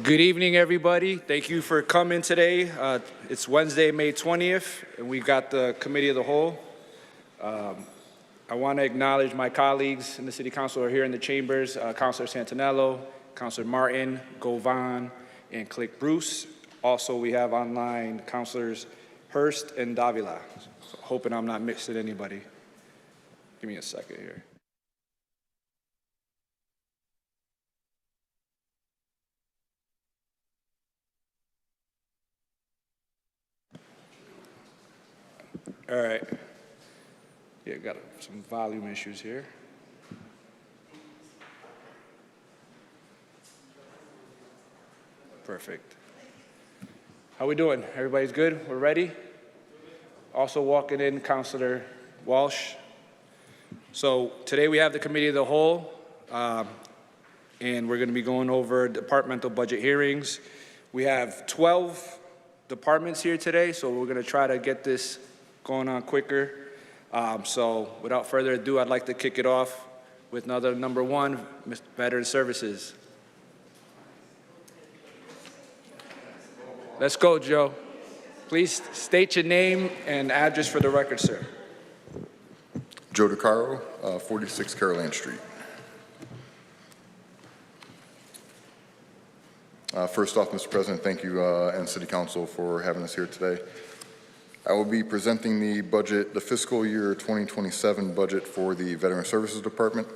Good evening, everybody. Thank you for coming today. It's Wednesday, May 20th, and we've got the Committee of the Whole. I want to acknowledge my colleagues in the City Council who are here in the chambers, Councilor Santinello, Councilor Martin, Govan, and Click Bruce. Also, we have online Councilors Hurst and Davila. So hoping I'm not mixing anybody. Give me a second here. All right. Yeah, got some volume issues here. Perfect. How we doing? Everybody's good? We're ready? Also walking in, Councilor Walsh. So today we have the Committee of the Whole, and we're going to be going over departmental budget hearings. We have 12 departments here today, so we're going to try to get this going on quicker. So without further ado, I'd like to kick it off with number one, Veteran Services. Let's go, Joe. Please state your name and address for the record, sir. Joe DeCaro, 46 Caroline Street. First off, Mr. President, thank you and City Council for having us here today. I will be presenting the fiscal year 2027 budget for the Veteran Services Department.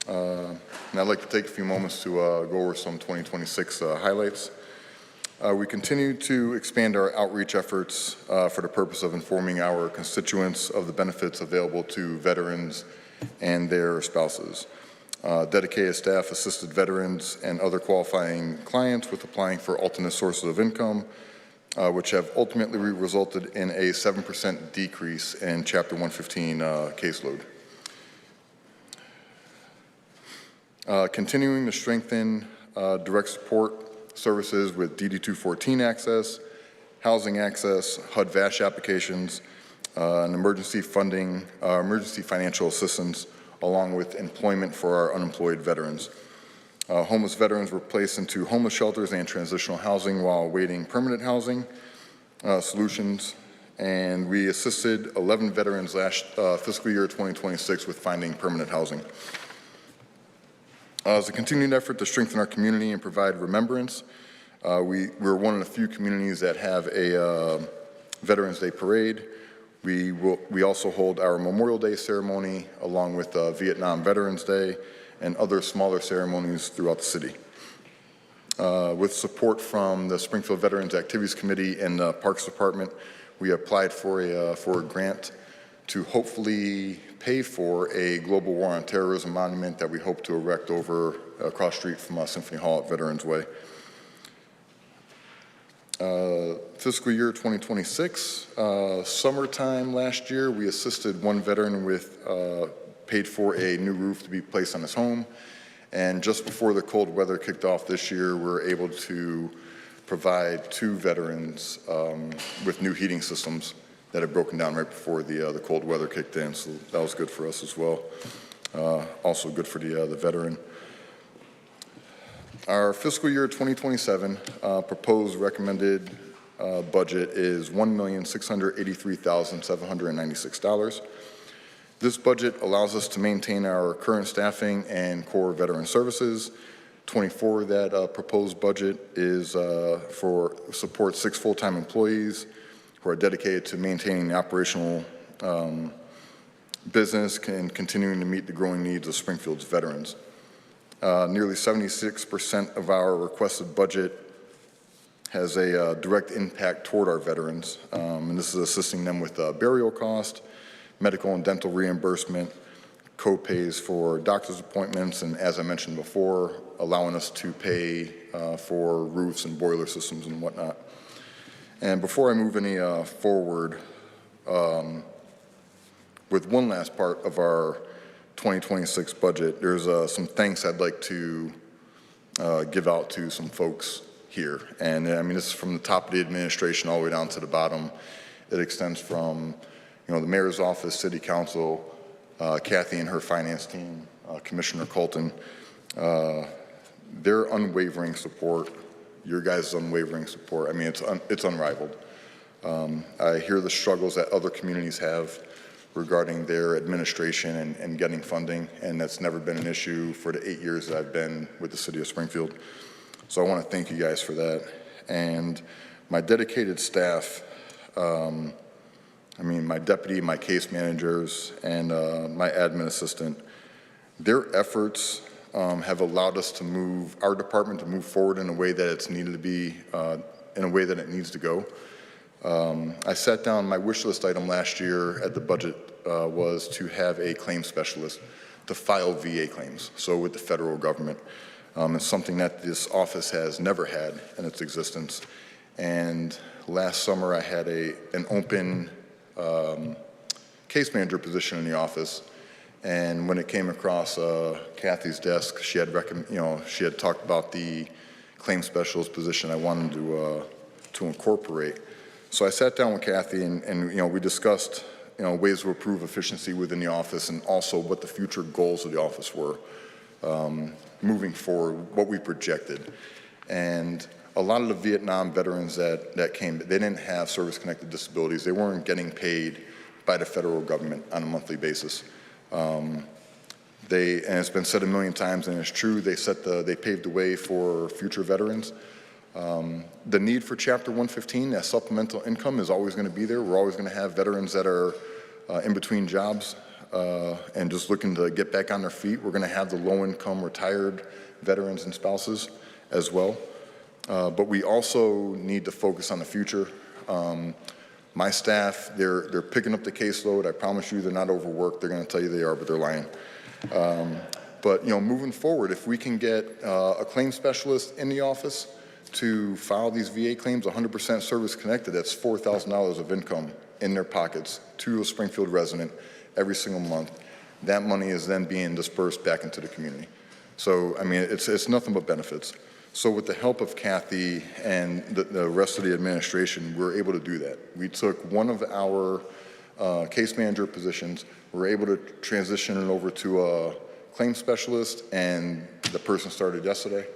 And I'd like to take a few moments to go over some 2026 highlights. We continue to expand our outreach efforts for the purpose of informing our constituents of the benefits available to veterans and their spouses. Dedicated staff assisted veterans and other qualifying clients with applying for alternate sources of income, which have ultimately resulted in a 7% decrease in Chapter 115 caseload. Continuing to strengthen direct support services with DD-214 access, housing access, HUD-VASH applications, and emergency funding, emergency financial assistance, along with employment for our unemployed veterans. Homeless veterans were placed into homeless shelters and transitional housing while awaiting permanent housing solutions, and we assisted 11 veterans last fiscal year 2026 with finding permanent housing. As a continued effort to strengthen our community and provide remembrance, we're one of the few communities that have a Veterans Day parade. We also hold our Memorial Day ceremony along with Vietnam Veterans Day and other smaller ceremonies throughout the city. With support from the Springfield Veterans Activities Committee and the Parks Department, we applied for a grant to hopefully pay for a Global War on Terrorism monument that we hope to erect across the street from Symphony Hall at Veterans Way. Fiscal year 2026, summertime last year, we assisted one veteran with paid for a new roof to be placed on his home. And just before the cold weather kicked off this year, we were able to provide 2 veterans with new heating systems that had broken down right before the cold weather kicked in. So that was good for us as well. Also good for the veteran. Our fiscal year 2027 proposed recommended budget is $1,683,796. This budget allows us to maintain our current staffing and core veteran services. 24 of that proposed budget is for support 6 full-time employees who are dedicated to maintaining the operational business and continuing to meet the growing needs of Springfield's veterans. Nearly 76% of our requested budget has a direct impact toward our veterans, and this is assisting them with burial cost, medical and dental reimbursement, co-pays for doctor's appointments, and as I mentioned before, allowing us to pay for roofs and boiler systems and whatnot. And before I move any forward, with one last part of our 2026 budget, there's some thanks I'd like to give out to some folks here. And I mean, this is from the top of the administration all the way down to the bottom. It extends from the mayor's office, city council, Kathy and her finance team, Commissioner Colton, their unwavering support your guys' unwavering support. I mean, it's unrivaled. I hear the struggles that other communities have regarding their administration and getting funding, and that's never been an issue for the 8 years that I've been with the city of Springfield. So I want to thank you guys for that. And my dedicated staff, I mean, my deputy, my case managers, and my admin assistant, their efforts have allowed us to move our department to move forward in a way that it's needed to be, in a way that it needs to go. I sat down, my wish list item last year at the budget was to have a claim specialist to file VA claims, so with the federal government. It's something that this office has never had in its existence. And last summer I had an open case manager position in the office. And when it came across Kathy's desk, she had she had talked about the claim specialist position I wanted to incorporate. So I sat down with Kathy and we discussed ways to improve efficiency within the office and also what the future goals of the office were moving forward, what we projected. And a lot of the Vietnam veterans that came, they didn't have service-connected disabilities. They weren't getting paid by the federal government on a monthly basis. And it's been said a million times, and it's true, they paved the way for future veterans. The need for Chapter 115, that supplemental income, is always going to be there. We're always going to have veterans that are in between jobs and just looking to get back on their feet. We're going to have the low-income retired veterans and spouses as well. But we also need to focus on the future. My staff, they're picking up the caseload. I promise you they're not overworked. They're going to tell you they are, but they're lying. But moving forward, if we can get a claim specialist in the office to file these VA claims 100% service connected, that's $4,000 of income in their pockets to a Springfield resident every single month. That money is then being dispersed back into the community. So, I mean, it's nothing but benefits. So with the help of Kathy and the rest of the administration, we're able to do that. We took one of our case manager positions, we're able to transition it over to a claim specialist, and the person started yesterday,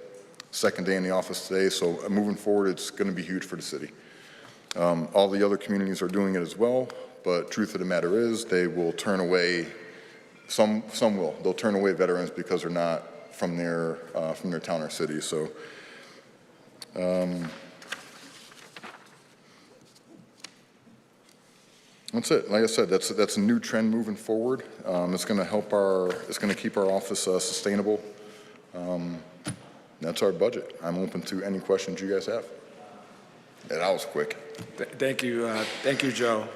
second day in the office today. So moving forward, it's going to be huge for the city. All the other communities are doing it as well, but truth of the matter is they will turn away, some will, they'll turn away veterans because they're not from their town or city. So that's it. Like I said, that's a new trend moving forward. It's going to help it's going to keep our office sustainable. That's our budget. I'm open to any questions you guys have. Yeah, that was quick. Thank you, Joe.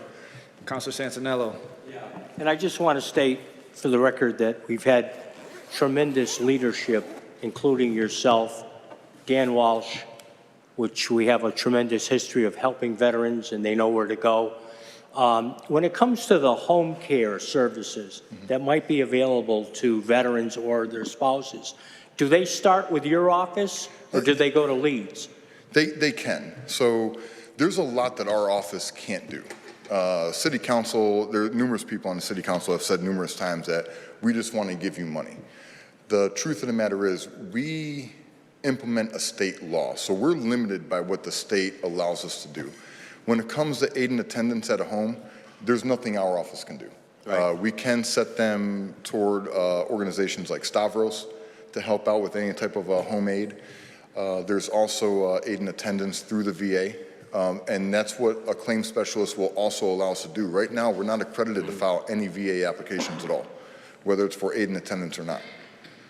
Councilor Santinello. Yeah. And I just want to state for the record that we've had tremendous leadership, including yourself, Dan Walsh, which we have a tremendous history of helping veterans and they know where to go. When it comes to the home care services that might be available to veterans or their spouses, do they start with your office or do they go to Leeds? They can. So there's a lot that our office can't do. City council, there are numerous people on the city council have said numerous times that we just want to give you money. The truth of the matter is we implement a state law, so we're limited by what the state allows us to do. When it comes to aid and attendance at a home, there's nothing our office can do. Right. We can set them toward organizations like Stavros to help out with any type of home aid. There's also aid and attendance through the VA, and that's what a claim specialist will also allow us to do. Right now, we're not accredited to file any VA applications at all, whether it's for aid and attendance or not.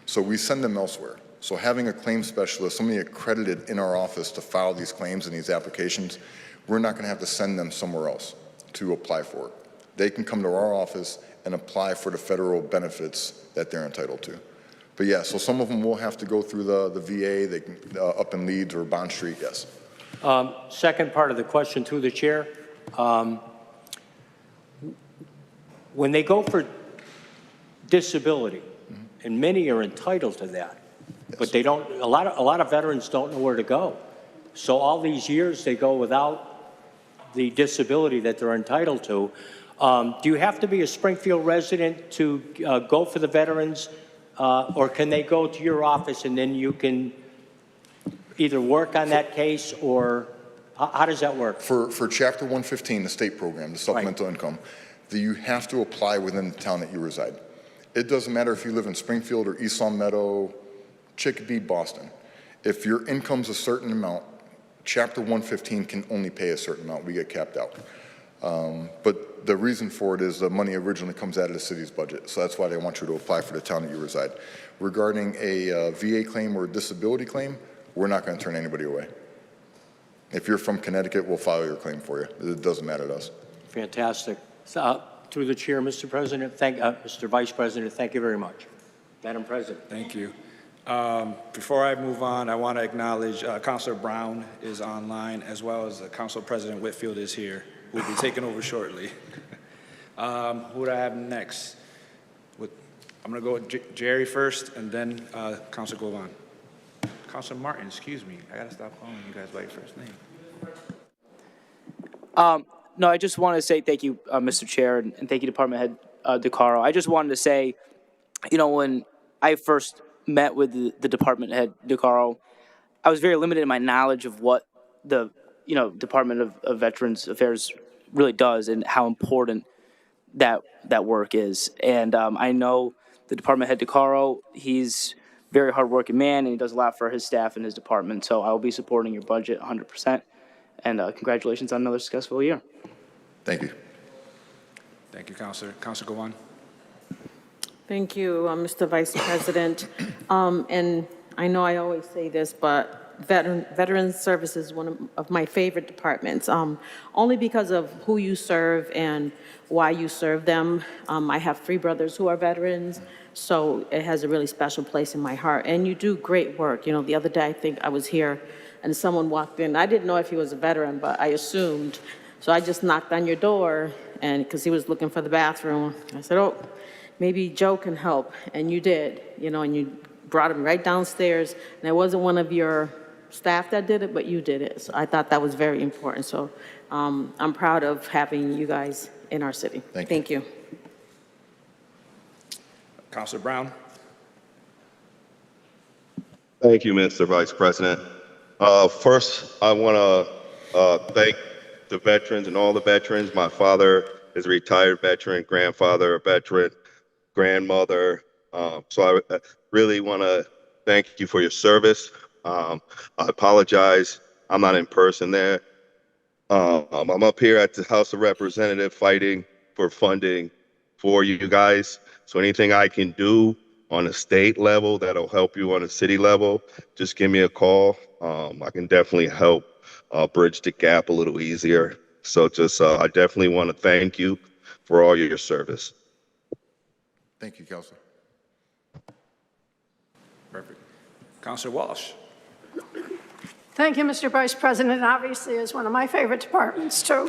So we send them elsewhere. So having a claim specialist, somebody accredited in our office to file these claims and these applications, we're not going to have to send them somewhere else to apply for it. They can come to our office and apply for the federal benefits that they're entitled to. But yeah, so some of them will have to go through the VA, they can, up in Leeds or Bond Street, yes. Second part of the question through the chair. When they go for disability, and many are entitled to that, yes, but they don't, a lot of veterans don't know where to go. So all these years they go without the disability that they're entitled to. Do you have to be a Springfield resident to go for the veterans, or can they go to your office and then you can either work on that case, or how does that work? For Chapter 115, the state program, the supplemental income, you have to apply within the town that you reside. It doesn't matter if you live in Springfield or East Long Meadow, Chicopee, Boston. If your income's a certain amount, Chapter 115 can only pay a certain amount. We get capped out. But the reason for it is the money originally comes out of the city's budget. So that's why they want you to apply for the town that you reside. Regarding a VA claim or a disability claim, we're not going to turn anybody away. If you're from Connecticut, we'll file your claim for you. It doesn't matter to us. Fantastic. So, through the chair, Mr. President, Mr. Vice President, thank you very much. Madam President. Thank you. Before I move on, I want to acknowledge Councilor Brown is online, as well as Council President Whitfield is here, who will be taking over shortly. Who do I have next? I'm going to go with Jerry first, and then Councilor Govan. Councilor Martin, excuse me. I got to stop calling you guys by your first name. No, I just want to say thank you, Mr. Chair, and thank you, Department Head DeCaro. I just wanted to say, you know, when I first met with the Department Head DeCaro, I was very limited in my knowledge of what the, you know, Department of Veterans Affairs really does and how important that work is. And I know the Department Head DeCaro, he's a very hardworking man, and he does a lot for his staff and his department. So I will be supporting your budget 100%. And congratulations on another successful year. Thank you. Thank you, Councilor. Councilor Govan. Thank you, Mr. Vice President. And I know I always say this, but Veterans Services is one of my favorite departments, only because of who you serve and why you serve them. I have 3 brothers who are veterans, so it has a really special place in my heart. And you do great work. You know, the other day I think I was here and someone walked in. I didn't know if he was a veteran, but I assumed. So I just knocked on your door, and because he was looking for the bathroom, I said, oh, maybe Joe can help, and you did, you know, and you brought him right downstairs, and it wasn't one of your staff that did it, but you did it. So I thought that was very important. So I'm proud of having you guys in our city. Thank you. Councilor Brown. Thank you, Mr. Vice President. First, I want to thank the veterans and all the veterans. My father is a retired veteran, grandfather, a veteran, grandmother. So I really want to thank you for your service. I apologize. I'm not in person there. I'm up here at the House of Representatives fighting for funding for you guys. So anything I can do on a state level that'll help you on a city level, just give me a call. I can definitely help bridge the gap a little easier. So just, I definitely want to thank you for all your service. Thank you, Councilor. Perfect. Councilor Walsh. Thank you, Mr. Vice President. Obviously, it's one of my favorite departments, too.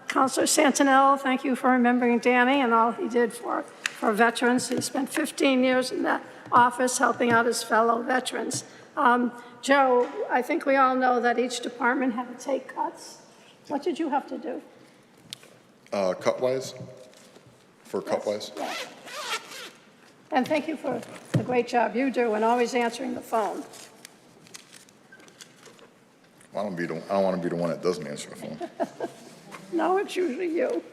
Councilor Santinello, thank you for remembering Danny and all he did for veterans. He spent 15 years in that office helping out his fellow veterans. Joe, I think we all know that each department had to take cuts. What did you have to do? Cut-wise? For Yes. cut-wise? Yeah. And thank you for the great job you do and always answering the phone. I don't want to be the one that doesn't answer the phone. No, it's usually you.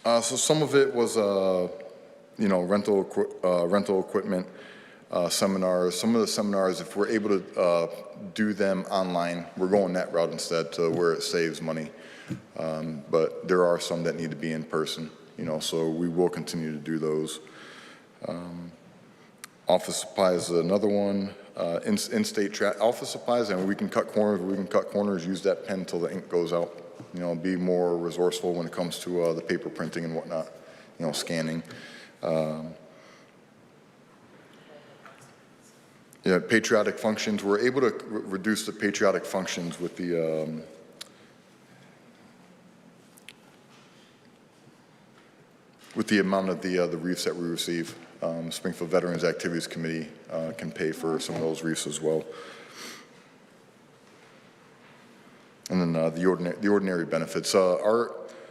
So some of it was, you know, rental equipment, seminars. Some of the seminars, if we're able to do them online, we're going that route instead to where it saves money. But there are some that need to be in person, you know, so we will continue to do those. Office supplies is another one. In-state office supplies, and we can cut corners, use that pen until the ink goes out. You know, be more resourceful when it comes to the paper printing and whatnot, you know, scanning. Yeah, patriotic functions. We're able to reduce the patriotic functions with the amount of the wreaths that we receive. Springfield Veterans Activities Committee can pay for some of those wreaths as well. And then the ordinary benefits.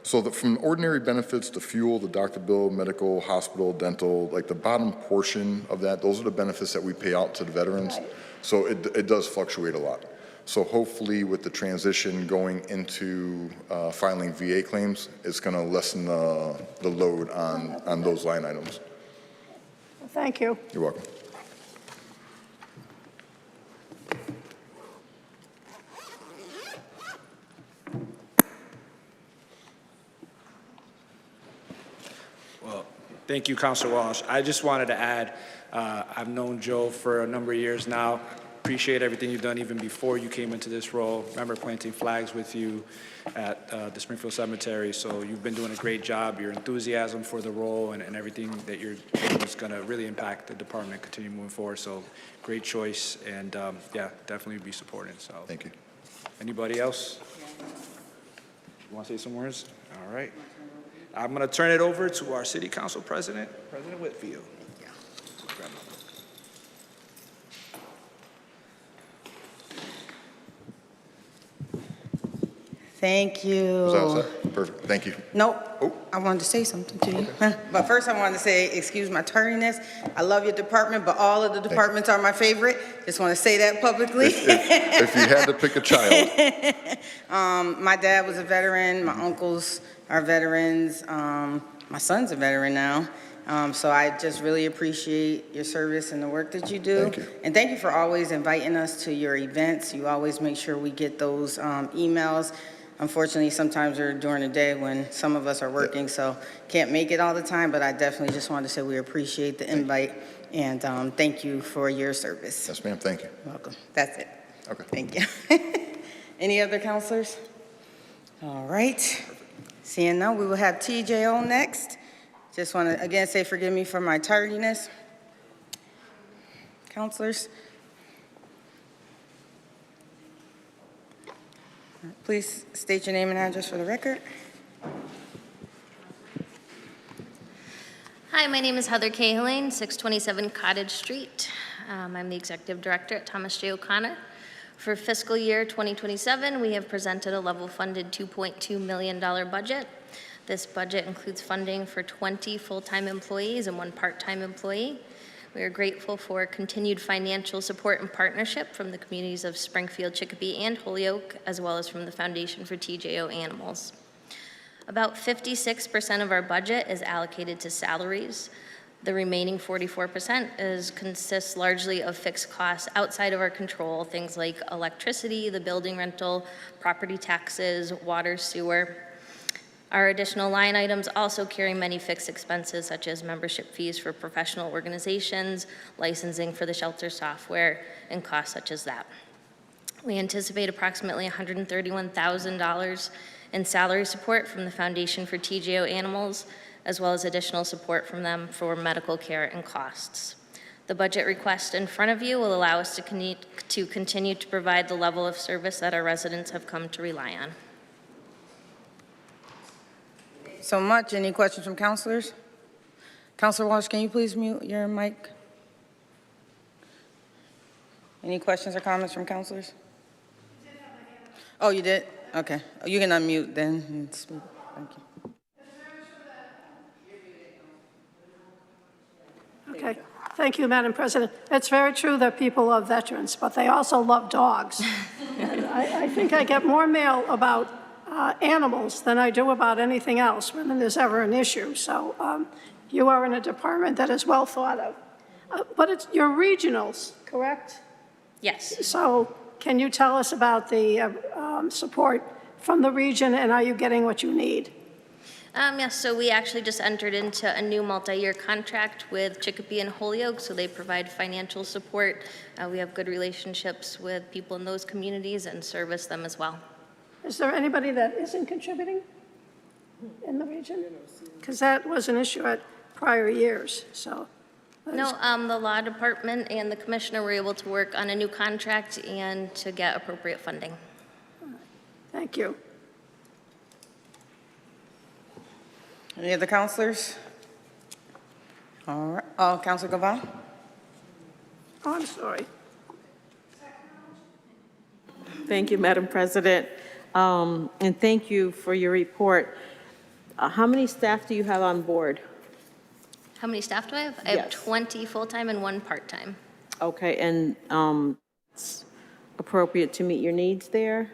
So from ordinary benefits to fuel, the doctor bill, medical, hospital, dental, like the bottom portion of that, those are the benefits that we pay out to the veterans. Right. So it does fluctuate a lot. So hopefully with the transition going into filing VA claims, it's going to lessen the load on those line items. Thank you. You're welcome. Well, thank you, Councilor Walsh. I just wanted to add, I've known Joe for a number of years now. Appreciate everything you've done even before you came into this role. Remember planting flags with you at the Springfield Cemetery. So you've been doing a great job. Your enthusiasm for the role and everything that you're doing is going to really impact the department, continue moving forward. So great choice, and yeah, definitely be supported. So Thank you. anybody else? You want to say some words? All right. I'm going to turn it over to our City Council President, President Whitfield. Thank you. Was that all set? Perfect. Thank you. Nope. Oh. I wanted to say something to you. But first I wanted to say, excuse my tardiness. I love your department, but all of the departments are my favorite. Just want to say that publicly. If you had to pick a child. My dad was a veteran. My uncles are veterans. My son's a veteran now. So I just really appreciate your service and the work that you do. Thank you. And thank you for always inviting us to your events. You always make sure we get those emails. Unfortunately, sometimes they're during the day when some of us are working, so can't make it all the time, but I definitely just wanted to say we appreciate the invite, and thank you for your service. Yes, ma'am. Thank you. Welcome. That's it. Okay. Thank you. Any other counselors? All right. Seeing none, we will have TJO next. Just want to again say forgive me for my tardiness. Counselors? Please state your name and address for the record. Hi, my name is Heather Cahalan, 627 Cottage Street. I'm the Executive Director at Thomas J. O'Connor. For fiscal year 2027, we have presented a level-funded $2.2 million budget. This budget includes funding for 20 full-time employees and 1 part-time employee. We are grateful for continued financial support and partnership from the communities of Springfield, Chicopee, and Holyoke, as well as from the Foundation for TJO Animals. About 56% of our budget is allocated to salaries. The remaining 44% consists largely of fixed costs outside of our control, things like electricity, the building rental, property taxes, water, sewer. Our additional line items also carry many fixed expenses, such as membership fees for professional organizations, licensing for the shelter software, and costs such as that. We anticipate approximately $131,000 in salary support from the Foundation for TJO Animals, as well as additional support from them for medical care and costs. The budget request in front of you will allow us to continue to provide the level of service that our residents have come to rely on. So much. Any questions from counselors? Counselor Walsh, can you please mute your mic? Any questions or comments from counselors? Oh, you did? Okay. Oh, you can unmute then and speak. Thank you. Okay. Thank you, Madam President. It's very true that people love veterans, but they also love dogs. And I think I get more mail about animals than I do about anything else when there's ever an issue. So you are in a department that is well thought of. But you're regionals, correct? Yes. So can you tell us about the support from the region, and are you getting what you need? Yes, so we actually just entered into a new multi-year contract with Chicopee and Holyoke, so they provide financial support. We have good relationships with people in those communities and service them as well. Is there anybody that isn't contributing in the region? Because that was an issue at prior years, so. No, the law department and the commissioner were able to work on a new contract and to get appropriate funding. Thank you. Any other counselors? All right. Oh, Counselor Gavon? Oh, I'm sorry. Thank you, Madam President, and thank you for your report. How many staff do you have on board? How many staff do I have? I have Yes. 20 full-time and 1 part-time. Okay, and it's appropriate to meet your needs there?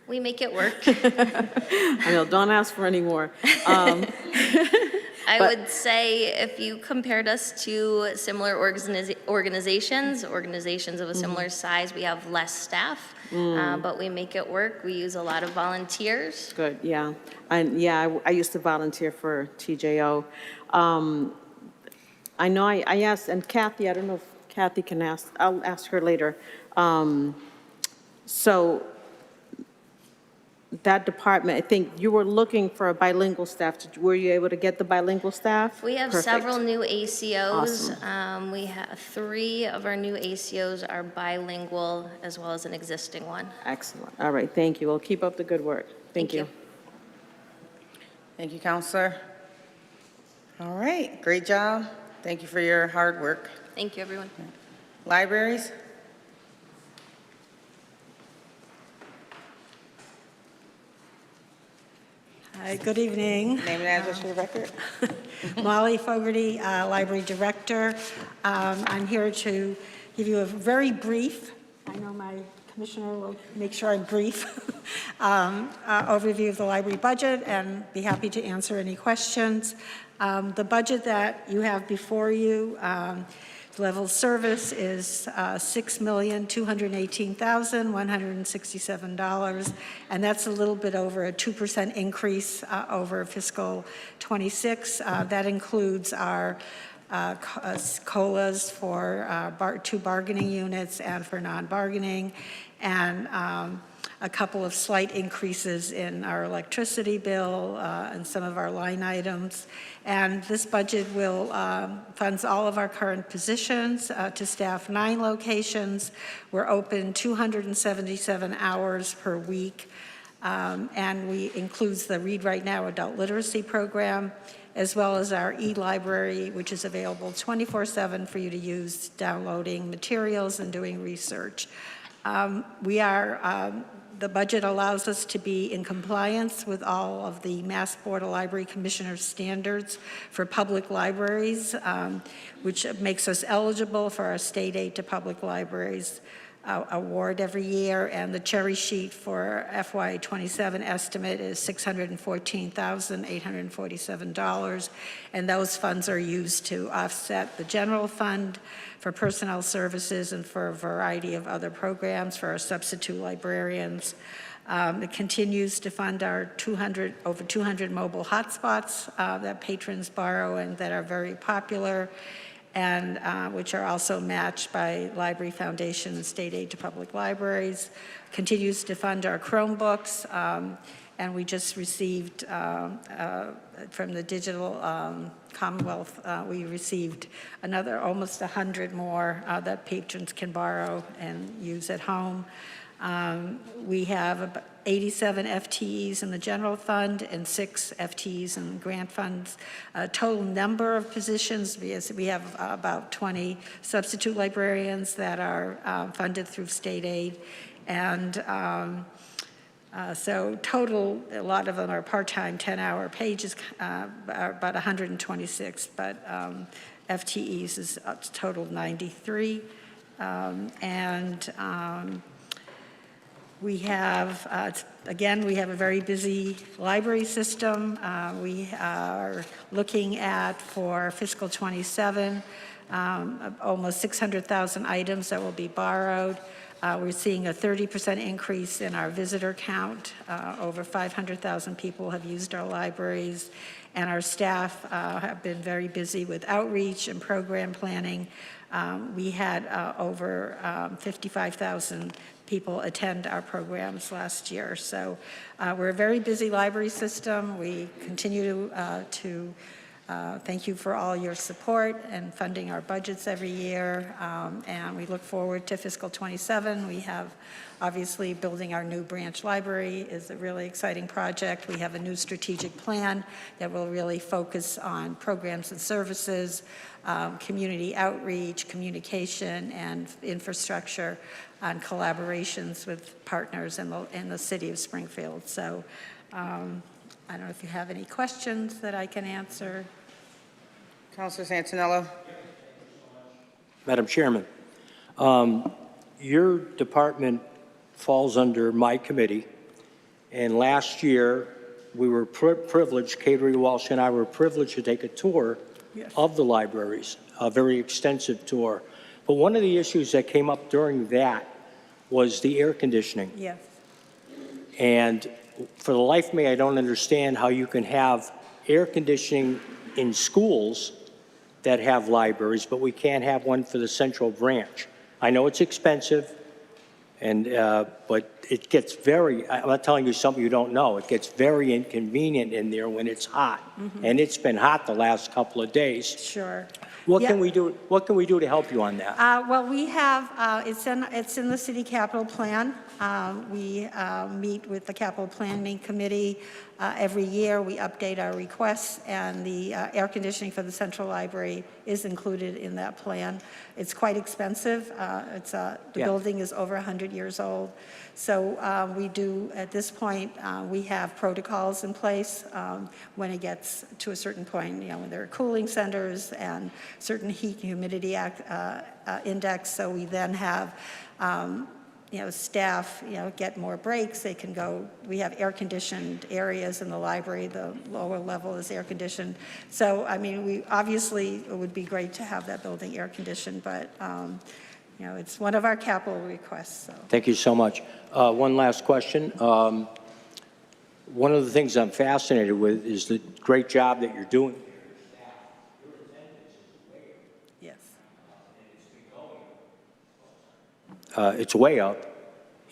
We make it work. I know, don't ask for any more. I But- would say if you compared us to similar organizations of a similar size, we have less staff, but we make it work. We use a lot of volunteers. Good, yeah. And yeah, I used to volunteer for TJO. I know I asked, and Kathy, I don't know if Kathy can ask, I'll ask her later. So that department, I think you were looking for a bilingual staff. Were you able to get the bilingual staff? We have Perfect. several new ACOs. Awesome. We have 3 of our new ACOs are bilingual, as well as an existing one. Excellent. All right, thank you. Well, keep up the good work. Thank you. Thank you, Counselor. All right, great job. Thank you for your hard work. Thank you, everyone. Libraries? Hi, good evening. Name and address for the record. Molly Fogarty, Library Director. I'm here to give you a very brief, I know my commissioner will make sure I'm brief, overview of the library budget and be happy to answer any questions. The budget that you have before you, level service is $6,218,167, and that's a little bit over a 2% increase over fiscal 26. That includes our COLAs for 2 bargaining units and for non-bargaining, and a couple of slight increases in our electricity bill and some of our line items. And this budget will funds all of our current positions to staff 9 locations. We're open 277 hours per week, and we includes the Read Right Now adult literacy program, as well as our e-library, which is available 24/7 for you to use, downloading materials and doing research. The budget allows us to be in compliance with all of the Mass Board of Library Commissioners standards for public libraries, which makes us eligible for our state aid to public libraries award every year. And the cherry sheet for FY27 estimate is $614,847. And those funds are used to offset the general fund for personnel services and for a variety of other programs for our substitute librarians. It continues to fund our over 200 mobile hotspots that patrons borrow and that are very popular, and which are also matched by Library Foundation and state aid to public libraries. Continues to fund our Chromebooks, and we just received from the Digital Commonwealth, we received another almost 100 more that patrons can borrow and use at home. We have about 87 FTEs in the general fund and 6 FTEs in grant funds. Total number of positions, we have about 20 substitute librarians that are funded through state aid. And so total, a lot of them are part-time, 10-hour pages, are about 126, but FTEs is total 93. We have, again, we have a very busy library system. We are looking at, for fiscal 27, almost 600,000 items that will be borrowed. We're seeing a 30% increase in our visitor count. Over 500,000 people have used our libraries, and our staff have been very busy with outreach and program planning. We had over 55,000 people attend our programs last year. So we're a very busy library system. We continue to thank you for all your support and funding our budgets every year. And we look forward to fiscal 27. We have, obviously, building our new branch library is a really exciting project. We have a new strategic plan that will really focus on programs and services, community outreach, communication, and infrastructure, on collaborations with partners in the city of Springfield. So I don't know if you have any questions that I can answer. Counselor Santinello? Madam Chairman, your department falls under my committee, and last year, we were privileged, Kateri Walsh and I were privileged to take a tour Yes. of the libraries, a very extensive tour. But one of the issues that came up during that was the air conditioning. Yes. And for the life of me, I don't understand how you can have air conditioning in schools that have libraries, but we can't have one for the central branch. I know it's expensive, and but it gets I'm not telling you something you don't know, it gets very inconvenient in there when it's hot. And it's been hot the last couple of days. Sure. What Yeah. can we do? What can we do to help you on that? Well, we have, it's in the city capital plan. We meet with the capital planning committee every year. We update our requests, and the air conditioning for the central library is included in that plan. It's quite expensive. The Yeah. building is over 100 years old. So we do, at this point, we have protocols in place when it gets to a certain point, when there are cooling centers and certain heat and humidity index. So we then have, staff, get more breaks. They can go, we have air-conditioned areas in the library. The lower level is air-conditioned. So, I mean, obviously, it would be great to have that building air-conditioned, but, it's one of our capital requests, so. Thank you so much. One last question. One of the things I'm fascinated with is the great job that you're doing. Yes. It's way up,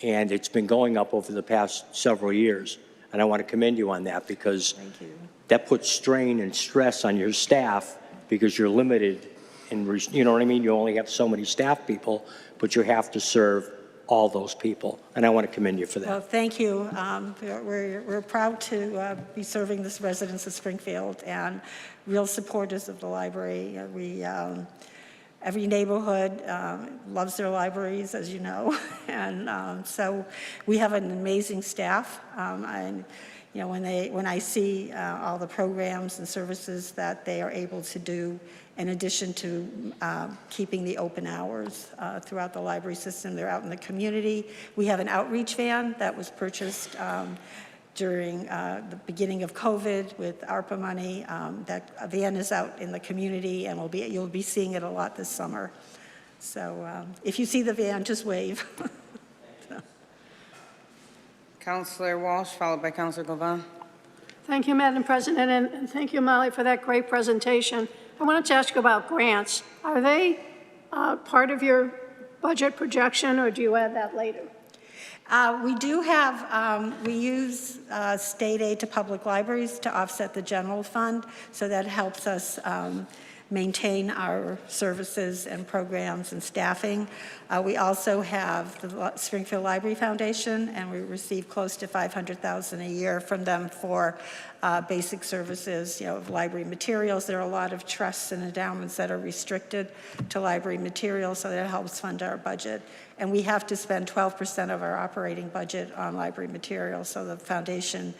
and it's been going up over the past several years. And I want to commend you on that, because Thank you. that puts strain and stress on your staff, because you're limited in, you know what I mean? You only have so many staff people, but you have to serve all those people. And I want to commend you for that. Well, thank you. We're proud to be serving the residents of Springfield and real supporters of the library. Every neighborhood loves their libraries, as you know, and so we have an amazing staff. And when I see all the programs and services that they are able to do, in addition to keeping the open hours throughout the library system, they're out in the community. We have an outreach van that was purchased during the beginning of COVID with ARPA money. That van is out in the community, and you'll be seeing it a lot this summer. So if you see the van, just wave. Counselor Walsh, followed by Counselor Govan. Thank you, Madam President, and thank you, Molly, for that great presentation. I wanted to ask you about grants. Are they part of your budget projection, or do you add that later? We do have, we use state aid to public libraries to offset the general fund, so that helps us maintain our services and programs and staffing. We also have the Springfield Library Foundation, and we receive close to $500,000 a year from them for basic services, library materials. There are a lot of trusts and endowments that are restricted to library materials, so that helps fund our budget. And we have to spend 12% of our operating budget on library materials, so the foundation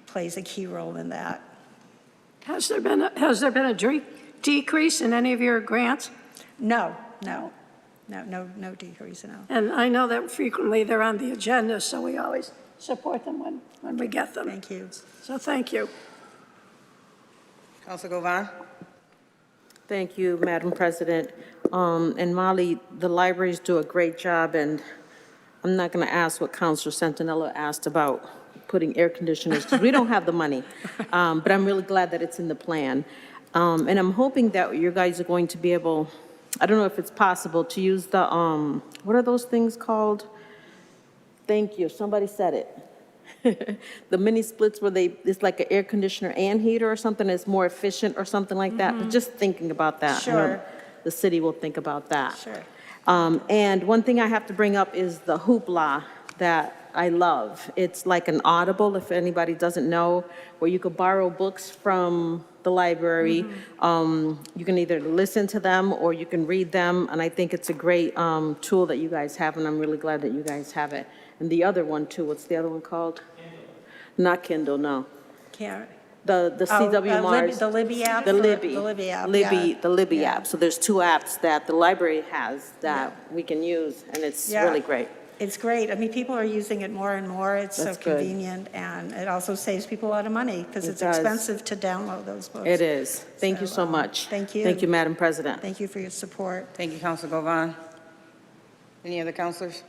plays a key role in that. Has there been a decrease in any of your grants? No decrease, no. And I know that frequently they're on the agenda, so we always support them when we get them. Thank you. So thank you. Counselor Govan. Thank you, Madam President. And Molly, the libraries do a great job, and I'm not going to ask what Councilor Santinello asked about putting air conditioners, because we don't have the money. But I'm really glad that it's in the plan. And I'm hoping that you guys are going to be able, I don't know if it's possible, to use the, what are those things called? Thank you, somebody said it. The mini splits where it's like an air conditioner and heater or something, it's more efficient or something like that. But just thinking about that. I know Sure. the city will think about that. Sure. And one thing I have to bring up is the hoopla that I love. It's like an Audible, if anybody doesn't know, where you could borrow books from the library. You can either listen to them or you can read them, and I think it's a great tool that you guys have, and I'm really glad that you guys have it. And the other one too, what's the other one called? Not Kindle, no. Can't, The CW Mars. The Libby app? The Libby. The Libby app, The Libby Yeah. app. So there's two apps that the library has that we can use, and it's Yeah. really great. It's great. I mean, people are using it more and more. It's so That's good. convenient, and it also saves people a lot of money because It it's does. expensive to download those books. It is. Thank you so much. Thank you. Thank you, Madam President. Thank you for your support. Thank you, Councilor Govan. Any other councilors?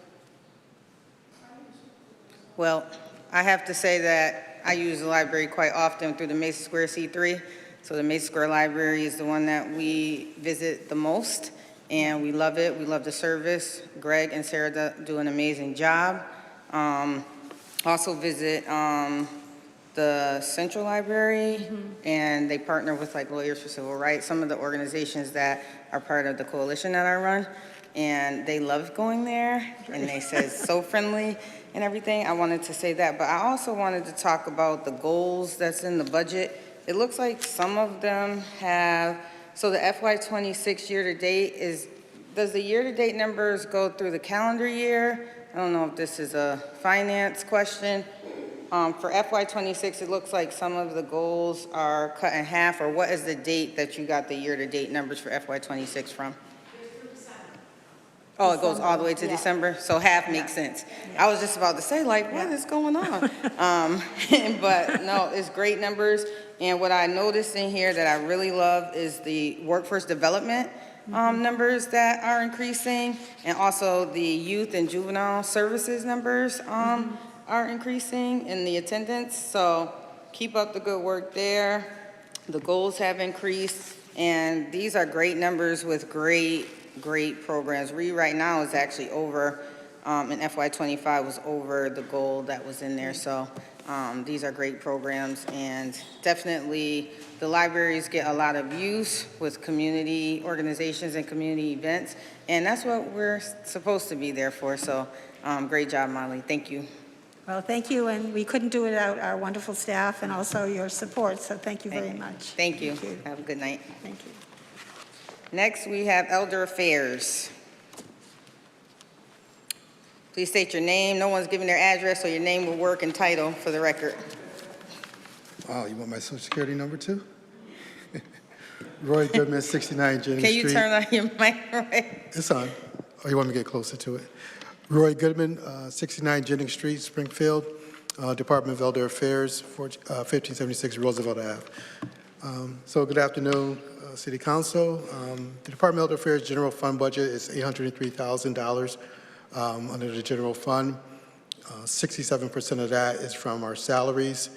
Well, I have to say that I use the library quite often through the Mason Square C3. So the Mason Square Library is the one that we visit the most, and we love it. We love the service. Greg and Sarah do an amazing job. Also visit the Central Library, and they partner with like Lawyers for Civil Rights, some of the organizations that are part of the coalition that I run, and they love going there, and they say it's so friendly and everything. I wanted to say that, but I also wanted to talk about the goals that's in the budget. It looks like some of them have, so the FY26 year-to-date does the year-to-date numbers go through the calendar year? I don't know if this is a finance question. For FY26, it looks like some of the goals are cut in half, or what is the date that you got the year-to-date numbers for FY26 from? Oh, it goes all the way to December? So half makes sense. I was just about to say, like, what is going on? But no, it's great numbers. And what I noticed in here that I really love is the workforce development numbers that are increasing, and also the youth and juvenile services numbers are increasing in the attendance. So keep up the good work there. The goals have increased, and these are great numbers with great programs. Read Right Now is actually over, in FY25 was over the goal that was in there. So these are great programs, and definitely the libraries get a lot of use with community organizations and community events, and that's what we're supposed to be there for. So great job, Molly. Thank you. Well, thank you, and we couldn't do it without our wonderful staff and also your support, so thank you very much. Thank you. Have a good night. Thank you. Next, we have Elder Affairs. Please state your name. No one's giving their address, so your name will work and title for the record. Oh, you want my social security number too? Roy Goodman, 69 Jennings Street. Can you turn on your mic, Roy? It's on. Oh, you want me to get closer to it? Roy Goodman, 69 Jennings Street, Springfield, Department of Elder Affairs, 1576 Roosevelt Ave. So good afternoon, City Council. The Department of Elder Affairs general fund budget is $803,000 under the general fund. 67% of that is from our salaries.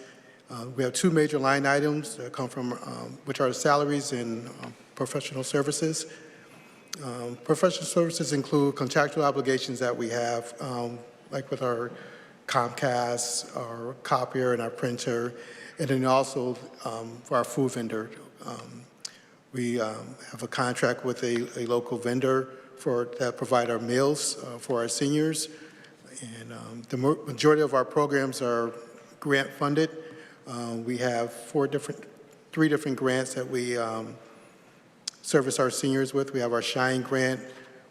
We have two major line items that come from, which are salaries and professional services. Professional services include contractual obligations that we have, like with our Comcast, our copier, and our printer, and then also for our food vendor. We have a contract with a local vendor that provide our meals for our seniors, and the majority of our programs are grant funded. We have three different grants that we service our seniors with. We have our SHINE grant,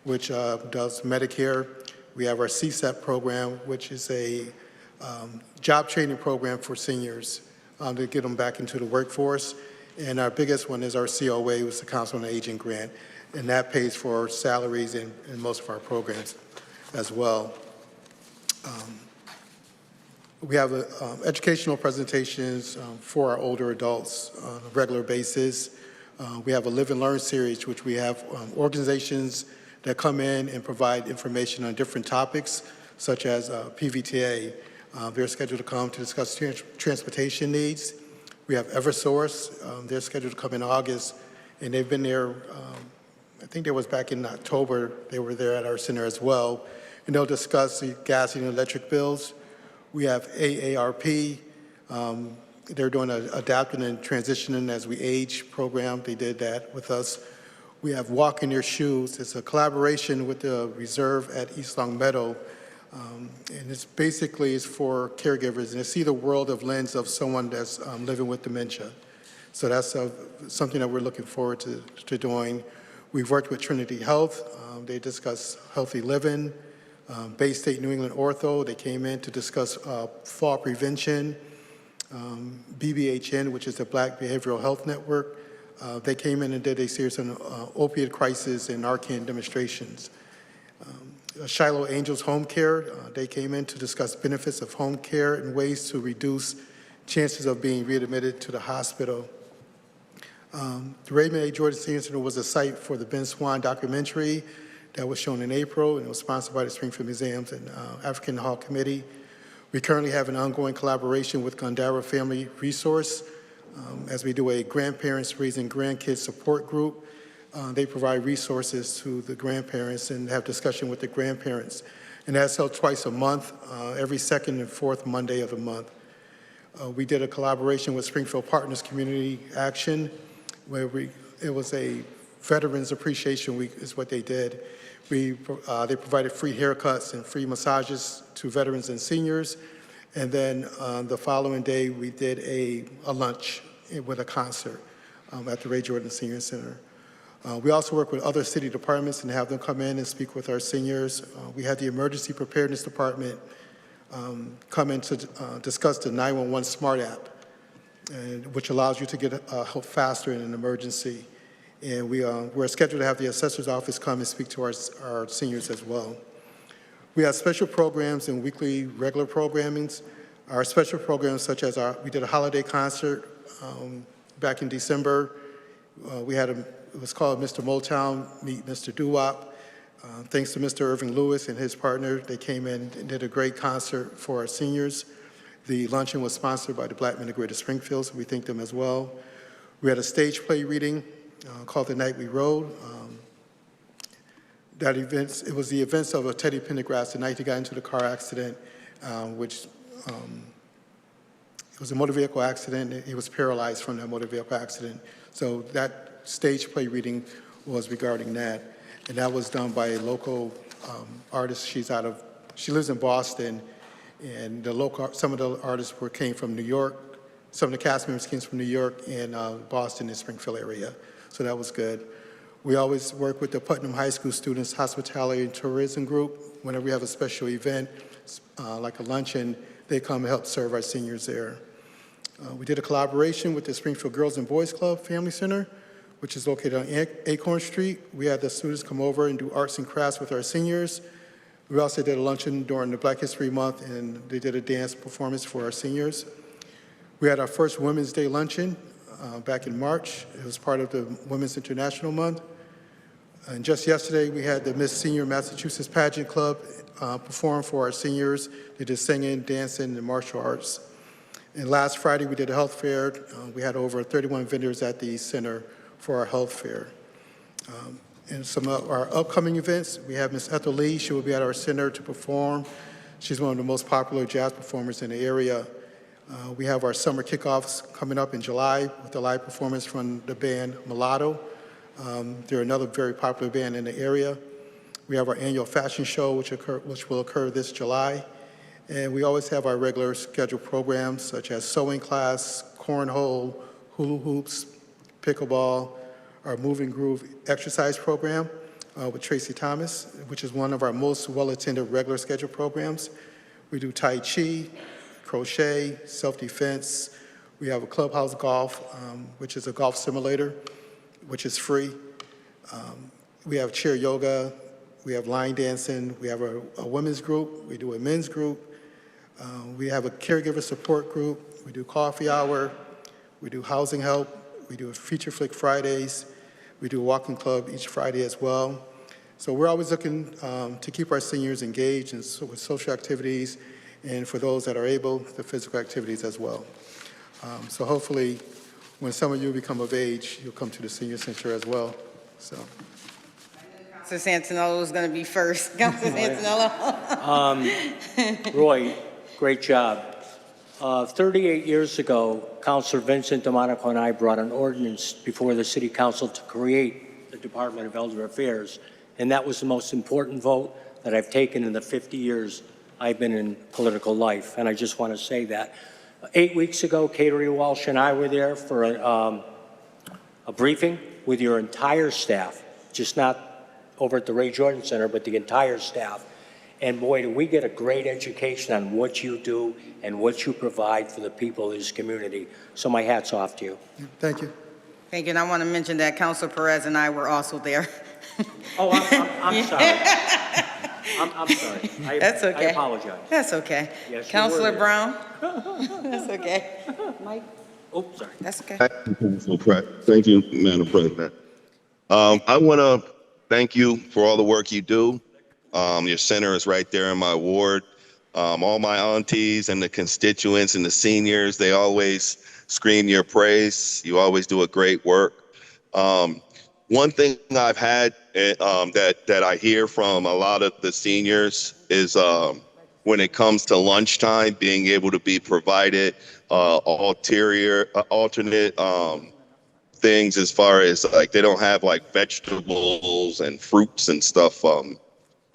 which does Medicare. We have our CSEP program, which is a job training program for seniors to get them back into the workforce. And our biggest one is our COA, which is the Council on Aging grant, and that pays for salaries in most of our programs as well. We have educational presentations for our older adults on a regular basis. We have a Live and Learn series, which we have organizations that come in and provide information on different topics, such as PVTA. They're scheduled to come to discuss transportation needs. We have Eversource. They're scheduled to come in August, and they've been there, I think it was back in October, they were there at our center as well, and they'll discuss the gas and electric bills. We have AARP. They're doing an adapting and transitioning as we age program. They did that with us. We have Walk in Your Shoes. It's a collaboration with the Reserve at East Long Meadow. And it's basically for caregivers, and to see the world of lens of someone that's living with dementia. So that's something that we're looking forward to doing. We've worked with Trinity Health. They discuss healthy living. Bay State New England Ortho, they came in to discuss fall prevention. BBHN, which is the Black Behavioral Health Network. They came in and did a series on opiate crisis and Narcan demonstrations. Shiloh Angels Home Care, they came in to discuss benefits of home care and ways to reduce chances of being readmitted to the hospital. The Raymond A. Jordan Senior Center was a site for the Ben Swan documentary that was shown in April, and it was sponsored by the Springfield Museums and African Hall Committee. We currently have an ongoing collaboration with Gandara Family Resource as we do a grandparents raising grandkids support group. They provide resources to the grandparents and have discussion with the grandparents. And that's held twice a month, every second and fourth Monday of the month. We did a collaboration with Springfield Partners Community Action, where it was a Veterans Appreciation Week is what they did. They provided free haircuts and free massages to veterans and seniors. And then the following day, we did a lunch with a concert at the Ray Jordan Senior Center. We also work with other city departments and have them come in and speak with our seniors. We had the Emergency Preparedness Department come in to discuss the 911 Smart App, which allows you to get help faster in an emergency. And we're scheduled to have the Assessor's Office come and speak to our seniors as well. We have special programs and weekly regular programmings. Our special programs such as we did a holiday concert back in December. It was called Mr. Motown Meet Mr. Doo-Wop. Thanks to Mr. Irving Lewis and his partner, they came in and did a great concert for our seniors. The luncheon was sponsored by the Black Men of Greater Springfield, so we thank them as well. We had a stage play reading called The Night We Rode. It was the events of Teddy Pendergrass the night he got into the car accident, which it was a motor vehicle accident. He was paralyzed from that motor vehicle accident. So that stage play reading was regarding that. And that was done by a local artist. She lives in Boston, and some of the artists came from New York. Some of the cast members came from New York and Boston and Springfield area. So that was good. We always work with the Putnam High School Students Hospitality and Tourism Group. Whenever we have a special event, like a luncheon, they come and help serve our seniors there. We did a collaboration with the Springfield Girls and Boys Club Family Center, which is located on Acorn Street. We had the students come over and do arts and crafts with our seniors. We also did a luncheon during the Black History Month, and they did a dance performance for our seniors. We had our first Women's Day luncheon back in March. It was part of the Women's International Month. And just yesterday, we had the Miss Senior Massachusetts Pageant Club perform for our seniors. They did singing, dancing, and martial arts. And last Friday, we did a health fair. We had over 31 vendors at the center for our health fair. And some of our upcoming events, we have Miss Ethel Lee. She will be at our center to perform. She's one of the most popular jazz performers in the area. We have our summer kickoffs coming up in July with a live performance from the band Mulatto. They're another very popular band in the area. We have our annual fashion show, which will occur this July. And we always have our regular scheduled programs, such as sewing class, cornhole, hula hoops, pickleball, our Moving Groove exercise program with Tracy Thomas, which is one of our most well-attended regular scheduled programs. We do Tai Chi, crochet, self-defense. We have a clubhouse golf, which is a golf simulator, which is free. We have chair yoga. We have line dancing. We have a women's group. We do a men's group. We have a caregiver support group. We do coffee hour. We do housing help. We do a feature flick Fridays. We do a walking club each Friday as well. So we're always looking to keep our seniors engaged with social activities, and for those that are able, the physical activities as well. So hopefully, when some of you become of age, you'll come to the senior center as well. So. Councilor Santinello was going to be first. Councilor Santinello. Roy, great job. 38 years ago, Councilor Vincent DeMonico and I brought an ordinance before the City Council to create the Department of Elder Affairs, and that was the most important vote that I've taken in the 50 years I've been in political life, and I just want to say that. 8 weeks ago, Kateri Walsh and I were there for a briefing with your entire staff, just not over at the Ray Jordan Center, but the entire staff. And boy, do we get a great education on what you do and what you provide for the people of this community. So my hat's off to you. Thank you. Thank you, and I want to mention that Councilor Perez and I were also there. Oh, I'm sorry. I'm sorry. That's okay. I apologize. That's okay. Yes, you were Councilor there. Brown? That's okay. Mike? Oh, sorry. That's okay. Thank you, Madam President. I want to thank you for all the work you do. Your center is right there in my ward. All my aunties and the constituents and the seniors, they always scream your praise. You always do a great work. One thing I've had that I hear from a lot of the seniors is when it comes to lunchtime, being able to be provided alternate things as far as like they don't have like vegetables and fruits and stuff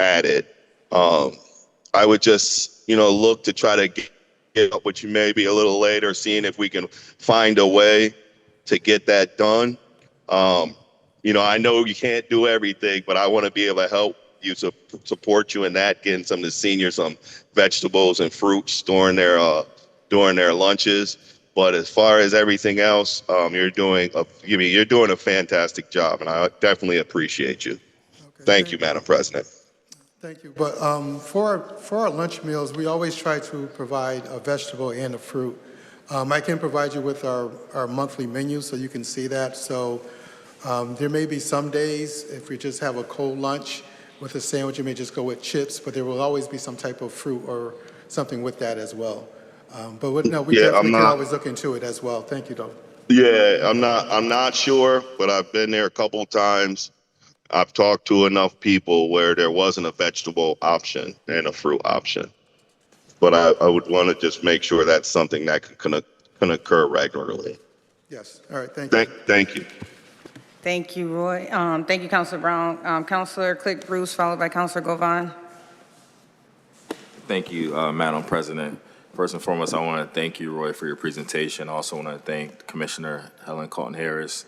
added. I would just look to try to get up with you maybe a little later, seeing if we can find a way to get that done. I know you can't do everything, but I want to be able to help you, support you in that, getting some of the seniors some vegetables and fruits during their lunches. But as far as everything else, you're doing a fantastic job, and I definitely appreciate you. Okay, Thank you, Madam President. Thank you. But for our lunch meals, we always try to provide a vegetable and a fruit. I can provide you with our monthly menu so you can see that. So there may be some days, if we just have a cold lunch with a sandwich, you may just go with chips, but there will always be some type of fruit or something with that as well. But we definitely can always look into it as well. Thank you, though. Yeah, I'm not sure, but I've been there a couple of times. I've talked to enough people where there wasn't a vegetable option and a fruit option. But I would want to just make sure that's something that can occur regularly. Yes. All right. Thank you. Thank you. Thank you, Roy. Thank you, Councilor Brown. Councilor Click Bruce, followed by Councilor Govan. Thank you, Madam President. First and foremost, I want to thank you, Roy, for your presentation. I also want to thank Commissioner Helen Cotton-Harris.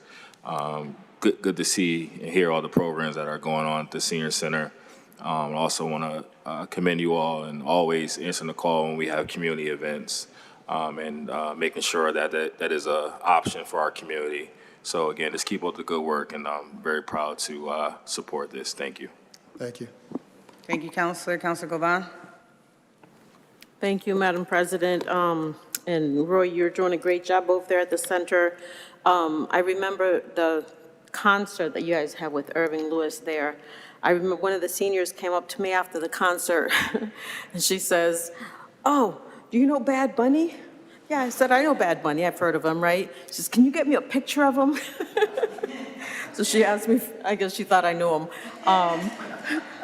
Good to see and hear all the programs that are going on at the Senior Center. I also want to commend you all and always answering the call when we have community events and making sure that is an option for our community. So again, just keep up the good work, and I'm very proud to support this. Thank you. Thank you. Thank you, Councilor. Councilor Govan. Thank you, Madam President. And Roy, you're doing a great job over there at the center. I remember the concert that you guys had with Irving Lewis there. I remember one of the seniors came up to me after the concert and she says, "Oh, do you know Bad Bunny?" Yeah, I said, "I know Bad Bunny. I've heard of him, right?" She says, "Can you get me a picture of him?" So she asked me, I guess she thought I knew him.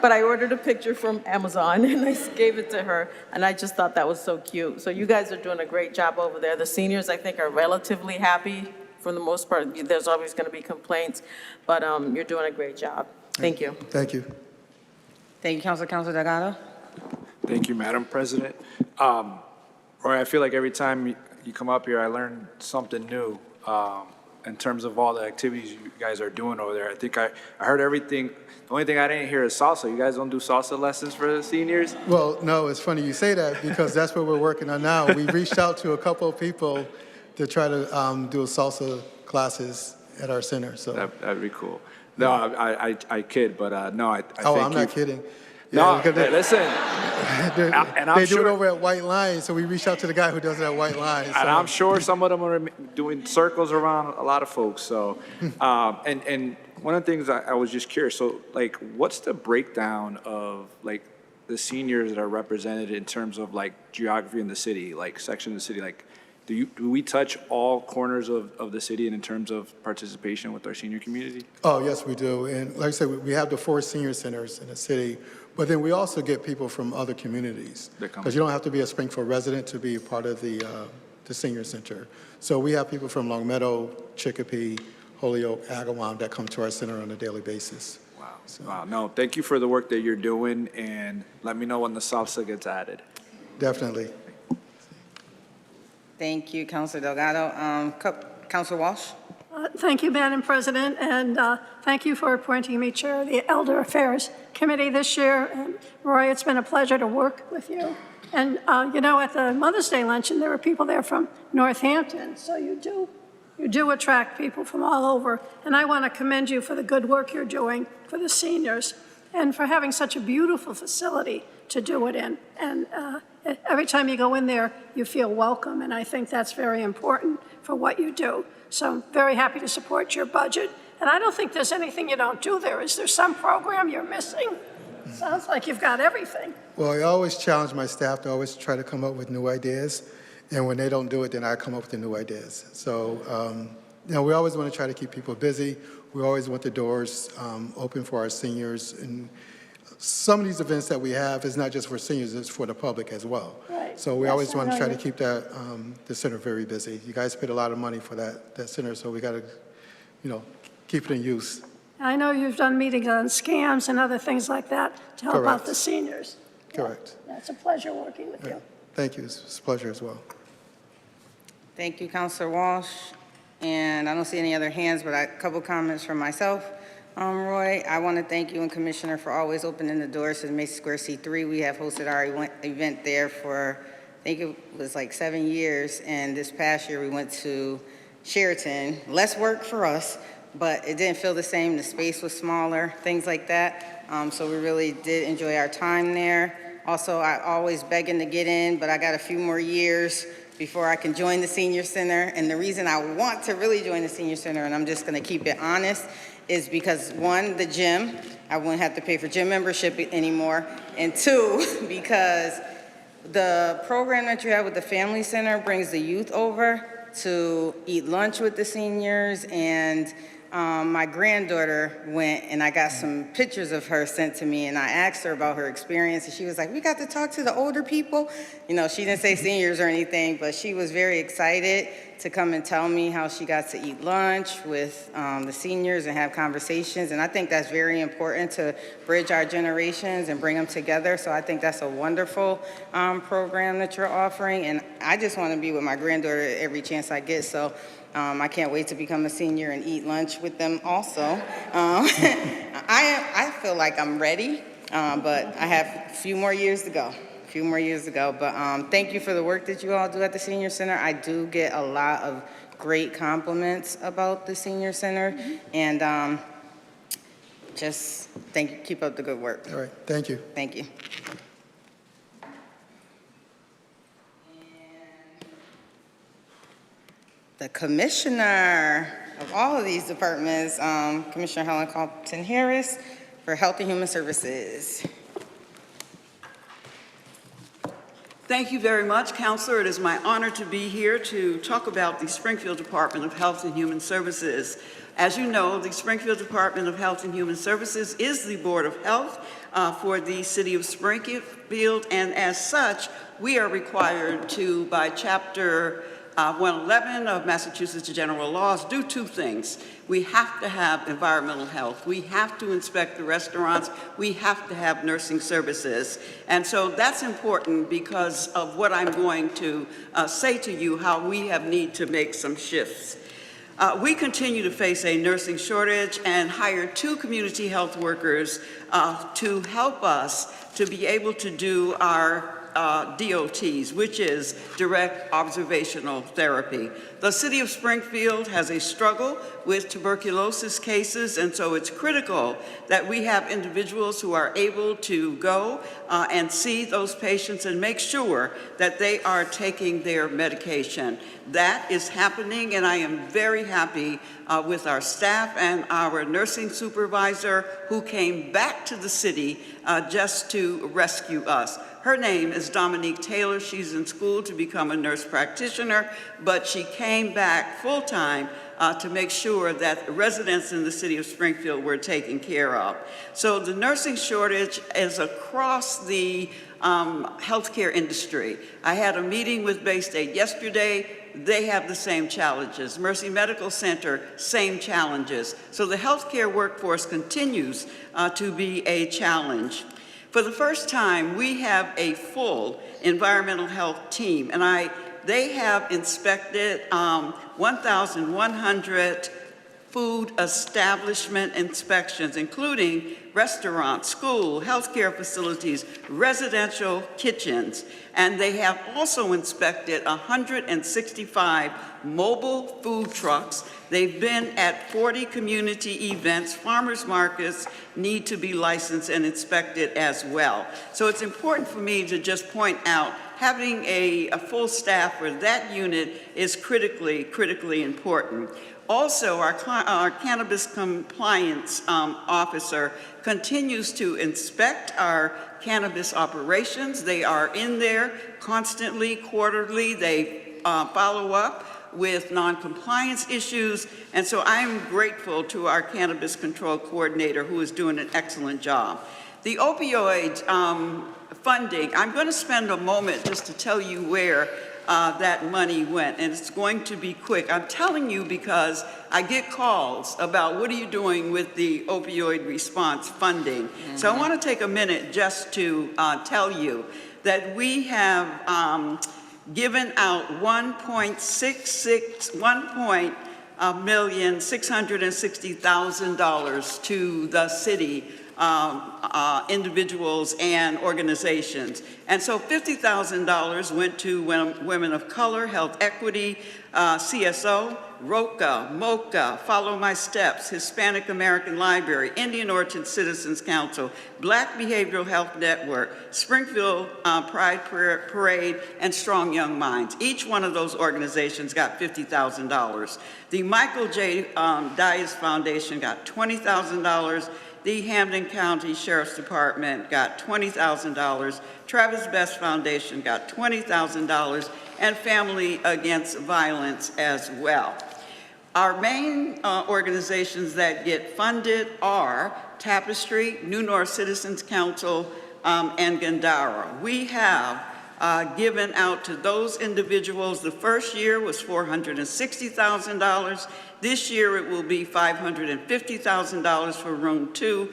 But I ordered a picture from Amazon and I gave it to her, and I just thought that was so cute. So you guys are doing a great job over there. The seniors, I think, are relatively happy for the most part. There's always going to be complaints, but you're doing a great job. Thank you. Thank you. Thank you, Councilor. Councilor Delgado. Thank you, Madam President. Roy, I feel like every time you come up here, I learn something new in terms of all the activities you guys are doing over there. I think I heard everything. The only thing I didn't hear is salsa. You guys don't do salsa lessons for the seniors? Well, no, it's funny you say that because that's what we're working on now. We reached out to a couple of people to try to do salsa classes at our center. So That'd be cool. No, I kid, but no, I oh, thank I'm you. not kidding. No, because listen. And I'm they do sure, it over at White Lion, so we reached out to the guy who does it at White Lion. So. and I'm sure some of them are doing circles around a lot of folks. So, and one of the things I was just curious. So, like, what's the breakdown of like the seniors that are represented in terms of like geography in the city, like section of the city? Like, do we touch all corners of the city in terms of participation with our senior community? Oh, yes, we do. And like I said, we have the 4 senior centers in the city, but then we also get people from other communities. Because you don't have to be a Springfield resident to be a part of the senior center. So we have people from Longmeadow, Chicopee, Holyoke, Agawam that come to our center on a daily basis. Wow. So. Wow. No, thank you for the work that you're doing, and let me know when the salsa gets added. Definitely. Thank you, Councilor Delgado. Councilor Walsh. Thank you, Madam President, and thank you for appointing me chair of the Elder Affairs Committee this year. And Roy, it's been a pleasure to work with you. And you know, at the Mother's Day luncheon, there were people there from Northampton, so you do attract people from all over. And I want to commend you for the good work you're doing for the seniors and for having such a beautiful facility to do it in. And every time you go in there, you feel welcome, and I think that's very important for what you do. So I'm very happy to support your budget. And I don't think there's anything you don't do there. Is there some program you're missing? Sounds like you've got everything. Well, I always challenge my staff to always try to come up with new ideas, and when they don't do it, then I come up with the new ideas. So, you know, we always want to try to keep people busy. We always want the doors open for our seniors, and some of these events that we have is not just for seniors, it's for the public as well. Right. So we Yes, always I want to know try to you. keep that, the center very busy. You guys paid a lot of money for that center, so we got to, you know, keep it in use. I know you've done meetings on scams and other things like that to help out Correct. the seniors. Correct. Yeah, it's a pleasure working with you. Thank you. It's a pleasure as well. Thank you, Councilor Walsh. And I don't see any other hands, but a couple comments from myself. Roy, I want to thank you and Commissioner for always opening the doors to the Mason Square C3. We have hosted our event there for, I think it was like 7 years. And this past year we went to Sheraton. Less work for us, but it didn't feel the same. The space was smaller, things like that. So we really did enjoy our time there. Also, I always begging to get in, but I got a few more years before I can join the senior center. And the reason I want to really join the senior center, and I'm just gonna keep it honest, is because one, the gym, I wouldn't have to pay for gym membership anymore. And two, because the program that you have with the family center brings the youth over to eat lunch with the seniors. And my granddaughter went, and I got some pictures of her sent to me, and I asked her about her experience, and she was like, we got to talk to the older people. You know, she didn't say seniors or anything, but she was very excited to come and tell me how she got to eat lunch with the seniors and have conversations. And I think that's very important to bridge our generations and bring them together. So I think that's a wonderful program that you're offering. And I just want to be with my granddaughter every chance I get. So I can't wait to become a senior and eat lunch with them also. I feel like I'm ready, but I have a few more years to go. But thank you for the work that you all do at the Senior Center. I do get a lot of great compliments about the Senior Center. And just thank you. Keep up the good work. All right. Thank you. Thank you. The commissioner of all of these departments, Commissioner Helen Carlton Harris for Health and Human Services. Thank you very much, Counselor. It is my honor to be here to talk about the Springfield Department of Health and Human Services. As you know, the Springfield Department of Health and Human Services is the Board of Health for the City of Springfield, and as such, we are required to, by Chapter 111 of Massachusetts General Laws, do two things. We have to have environmental health. We have to inspect the restaurants. We have to have nursing services. And so that's important because of what I'm going to say to you, how we have need to make some shifts. We continue to face a nursing shortage and hire 2 community health workers to help us to be able to do our DOTs, which is direct observational therapy. The City of Springfield has a struggle with tuberculosis cases, and so it's critical that we have individuals who are able to go and see those patients and make sure that they are taking their medication. That is happening, and I am very happy with our staff and our nursing supervisor who came back to the city just to rescue us. Her name is Dominique Taylor. She's in school to become a nurse practitioner, but she came back full-time to make sure that residents in the City of Springfield were taken care of. So the nursing shortage is across the healthcare industry. I had a meeting with Bay State yesterday. They have the same challenges. Mercy Medical Center, same challenges. So the healthcare workforce continues to be a challenge. For the first time, we have a full environmental health team, and they have inspected 1,100 food establishment inspections, including restaurants, school, healthcare facilities, residential kitchens. And they have also inspected 165 mobile food trucks. They've been at 40 community events. Farmers markets need to be licensed and inspected as well. So it's important for me to just point out having a full staff for that unit is critically important. Also, our cannabis compliance officer continues to inspect our cannabis operations. They are in there constantly, quarterly. They follow up with non-compliance issues. And so I'm grateful to our cannabis control coordinator who is doing an excellent job. The opioid funding, I'm going to spend a moment just to tell you where that money went, and it's going to be quick. I'm telling you because I get calls about what are you doing with the opioid response funding. So I want to take a minute just to tell you that we have given out $1,660,000 to the city, individuals and organizations. And so $50,000 went to women of color, health equity, CSO, ROCA, MOCA, Follow My Steps, Hispanic American Library, Indian Orchard Citizens Council, Black Behavioral Health Network, Springfield Pride Parade, and Strong Young Minds. Each one of those organizations got $50,000. The Michael J. Dias Foundation got $20,000. The Hampden County Sheriff's Department got $20,000. Travis Best Foundation got $20,000, and Family Against Violence as well. Our main organizations that get funded are Tapestry, New North Citizens Council, and Gandara. We have given out to those individuals. The first year was $460,000. This year it will be $550,000 for room 2.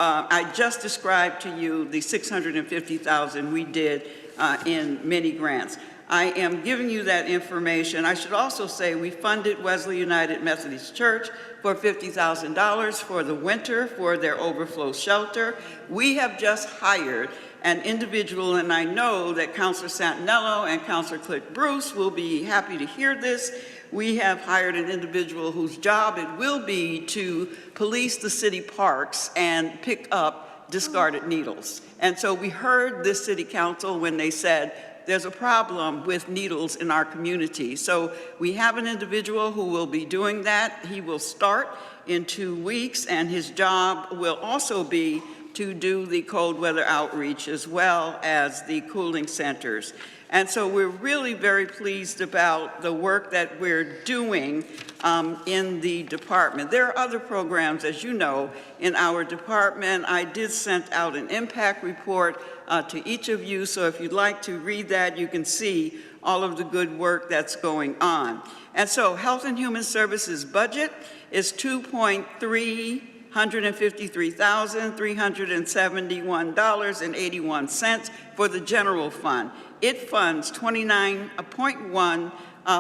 I just described to you the $650,000 we did in mini grants. I am giving you that information. I should also say we funded Wesley United Methodist Church for $50,000 for the winter for their overflow shelter. We have just hired an individual, and I know that Councilor Santinello and Councilor Click Bruce will be happy to hear this. We have hired an individual whose job it will be to police the city parks and pick up discarded needles. And so we heard this city council when they said, there's a problem with needles in our community. So we have an individual who will be doing that. He will start in 2 weeks, and his job will also be to do the cold weather outreach as well as the cooling centers. And so we're really very pleased about the work that we're doing in the department. There are other programs, as you know, in our department. I did send out an impact report to each of you, so if you'd like to read that, you can see all of the good work that's going on. And so Health and Human Services budget is $2,353,371.81 for the general fund. It funds 29.1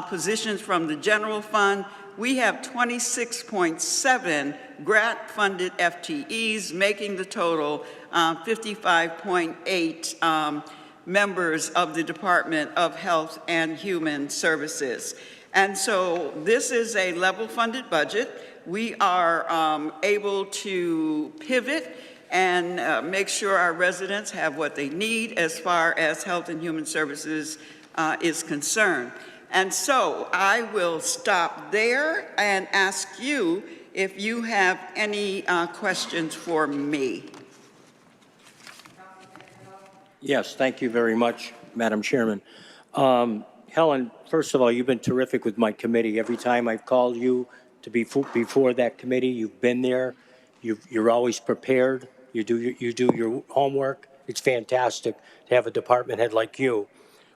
positions from the general fund. We have 26.7 grant-funded FTEs, making the total 55.8 members of the Department of Health and Human Services. And so this is a level-funded budget. We are able to pivot and make sure our residents have what they need as far as Health and Human Services is concerned. And so I will stop there and ask you if you have any questions for me. Yes, thank you very much, Madam Chairman. Helen, first of all, you've been terrific with my committee. Every time I've called you to be before that committee, you've been there. You're always prepared. You do your homework. It's fantastic to have a department head like you.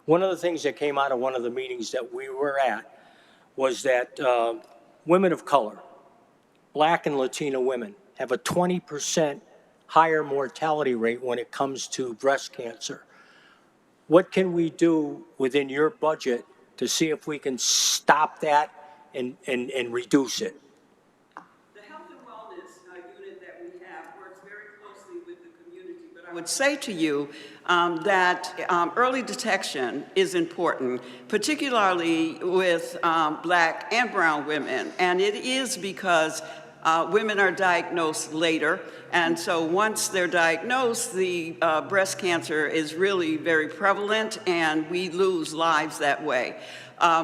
One of the things that came out of one of the meetings that we were at was that women of color, Black and Latino women, have a 20% higher mortality rate when it comes to breast cancer. What can we do within your budget to see if we can stop that and reduce it? would say to you that early detection is important, particularly with Black and brown women. And it is because women are diagnosed later. And so once they're diagnosed, the breast cancer is really very prevalent, and we lose lives that way.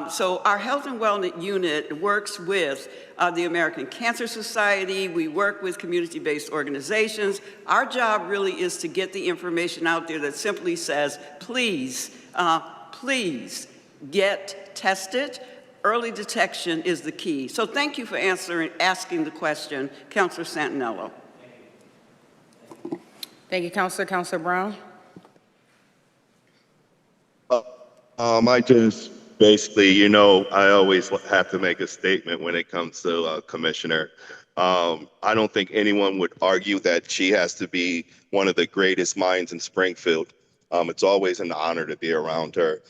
So our Health and Wellness Unit works with the American Cancer Society. We work with community-based organizations. Our job really is to get the information out there that simply says, please, please get tested. Early detection is the key. So thank you for asking the question, Councilor Santinello. Thank you, Counselor. Counselor Brown? I just basically, you know, I always have to make a statement when it comes to Commissioner. I don't think anyone would argue that she has to be one of the greatest minds in Springfield. It's always an honor to be around her.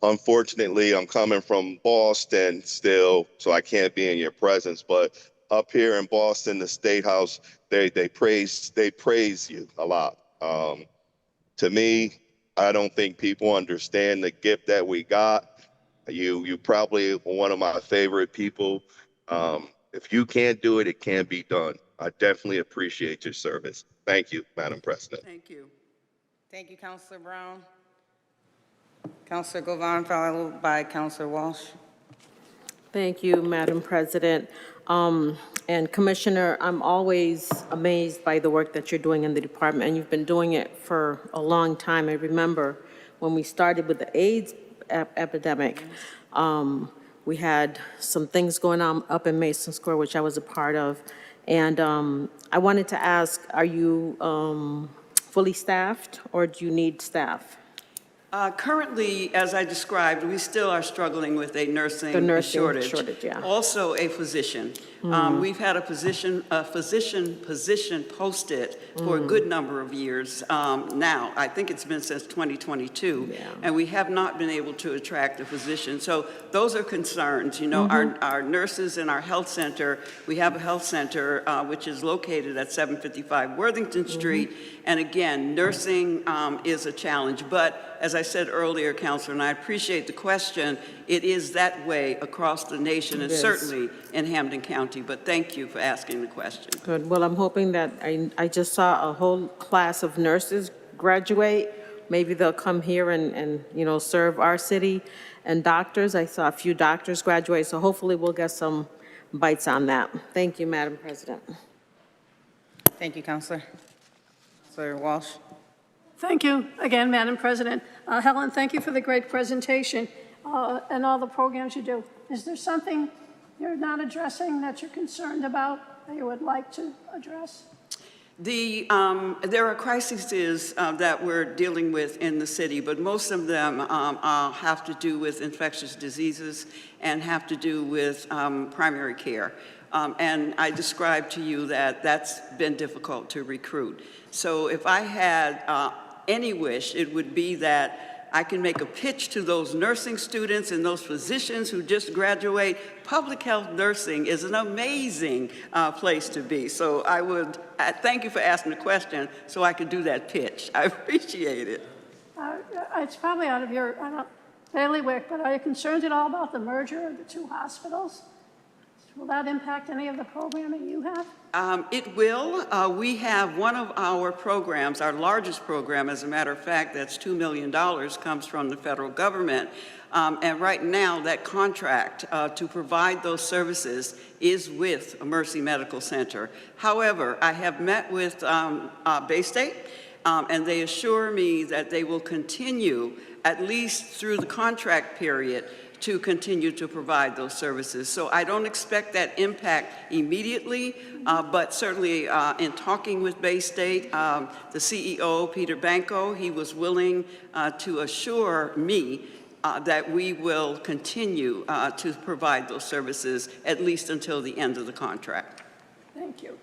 Unfortunately, I'm coming from Boston still, so I can't be in your presence. But up here in Boston, the State House, they praise you a lot. To me, I don't think people understand the gift that we got. You probably are one of my favorite people. If you can't do it, it can't be done. I definitely appreciate your service. Thank you, Madam President. Thank you. Thank you, Counselor Brown. Counselor Govan, followed by Counselor Walsh. Thank you, Madam President. And Commissioner, I'm always amazed by the work that you're doing in the department, and you've been doing it for a long time. I remember when we started with the AIDS epidemic, we had some things going on up in Mason Square, which I was a part of. And I wanted to ask, are you fully staffed, or do you need staff? Currently, as I described, we still are struggling with a nursing shortage. Yeah. Also a physician. We've had a physician position posted for a good number of years now. I think it's been since 2022, and we have not been able to attract a physician. So those are concerns. You know, our nurses in our health center, we have a health center which is located at 755 Worthington Street, and again, nursing is a challenge. But as I said earlier, Counselor, and I appreciate the question, it is that way across the nation and certainly in Hampden County, but thank you for asking the question. Good. Well, I'm hoping that I just saw a whole class of nurses graduate. Maybe they'll come here and you know, serve our city. And doctors, I saw a few doctors graduate, so hopefully we'll get some bites on that. Thank you, Madam President. Thank you, Counselor. Counselor Walsh. Thank you again, Madam President. Helen, thank you for the great presentation and all the programs you do. Is there something you're not addressing that you're concerned about that you would like to address? There are crises that we're dealing with in the city, but most of them have to do with infectious diseases and have to do with primary care. And I described to you that that's been difficult to recruit. So if I had any wish, it would be that I can make a pitch to those nursing students and those physicians who just graduate. Public health nursing is an amazing place to be. So I thank you for asking the question so I could do that pitch. I appreciate it. It's probably out of your bailiwick, but are you concerned at all about the merger of the two hospitals? Will that impact any of the programming you have? It will. We have one of our programs, our largest program, as a matter of fact, that's $2 million, comes from the federal government. And right now, that contract to provide those services is with Mercy Medical Center. However, I have met with Bay State, and they assure me that they will continue, at least through the contract period, to continue to provide those services. So I don't expect that impact immediately, but certainly in talking with Bay State, the CEO, Peter Banco, he was willing to assure me that we will continue to provide those services at least until the end of the contract. Thank you.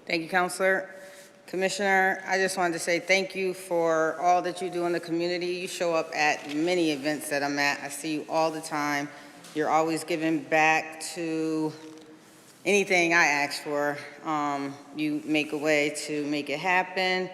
Thank you, Counselor. Commissioner, I just wanted to say thank you for all that you do in the community. You show up at many events that I'm at. I see you all the time. You're always giving back to anything I ask for, you make a way to make it happen,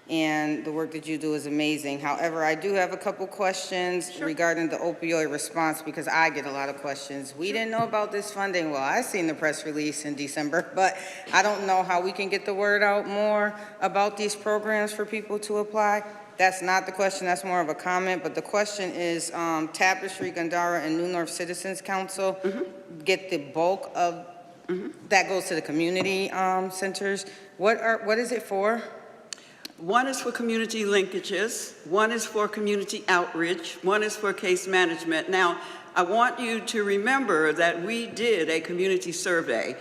and the work that you do is amazing. However, I do have a couple questions regarding the opioid response, because I get a lot of questions. We didn't know about this funding. Well, I seen the press release in December, but I don't know how we can get the word out more about these programs for people to apply. That's not the question, that's more of a comment, but the question is, Tapestry, Gandara, and New North Citizens Council get the bulk of, that goes to the community centers. What is it for? One is for community linkages, one is for community outreach, one is for case management. Now, I want you to remember that we did a community survey.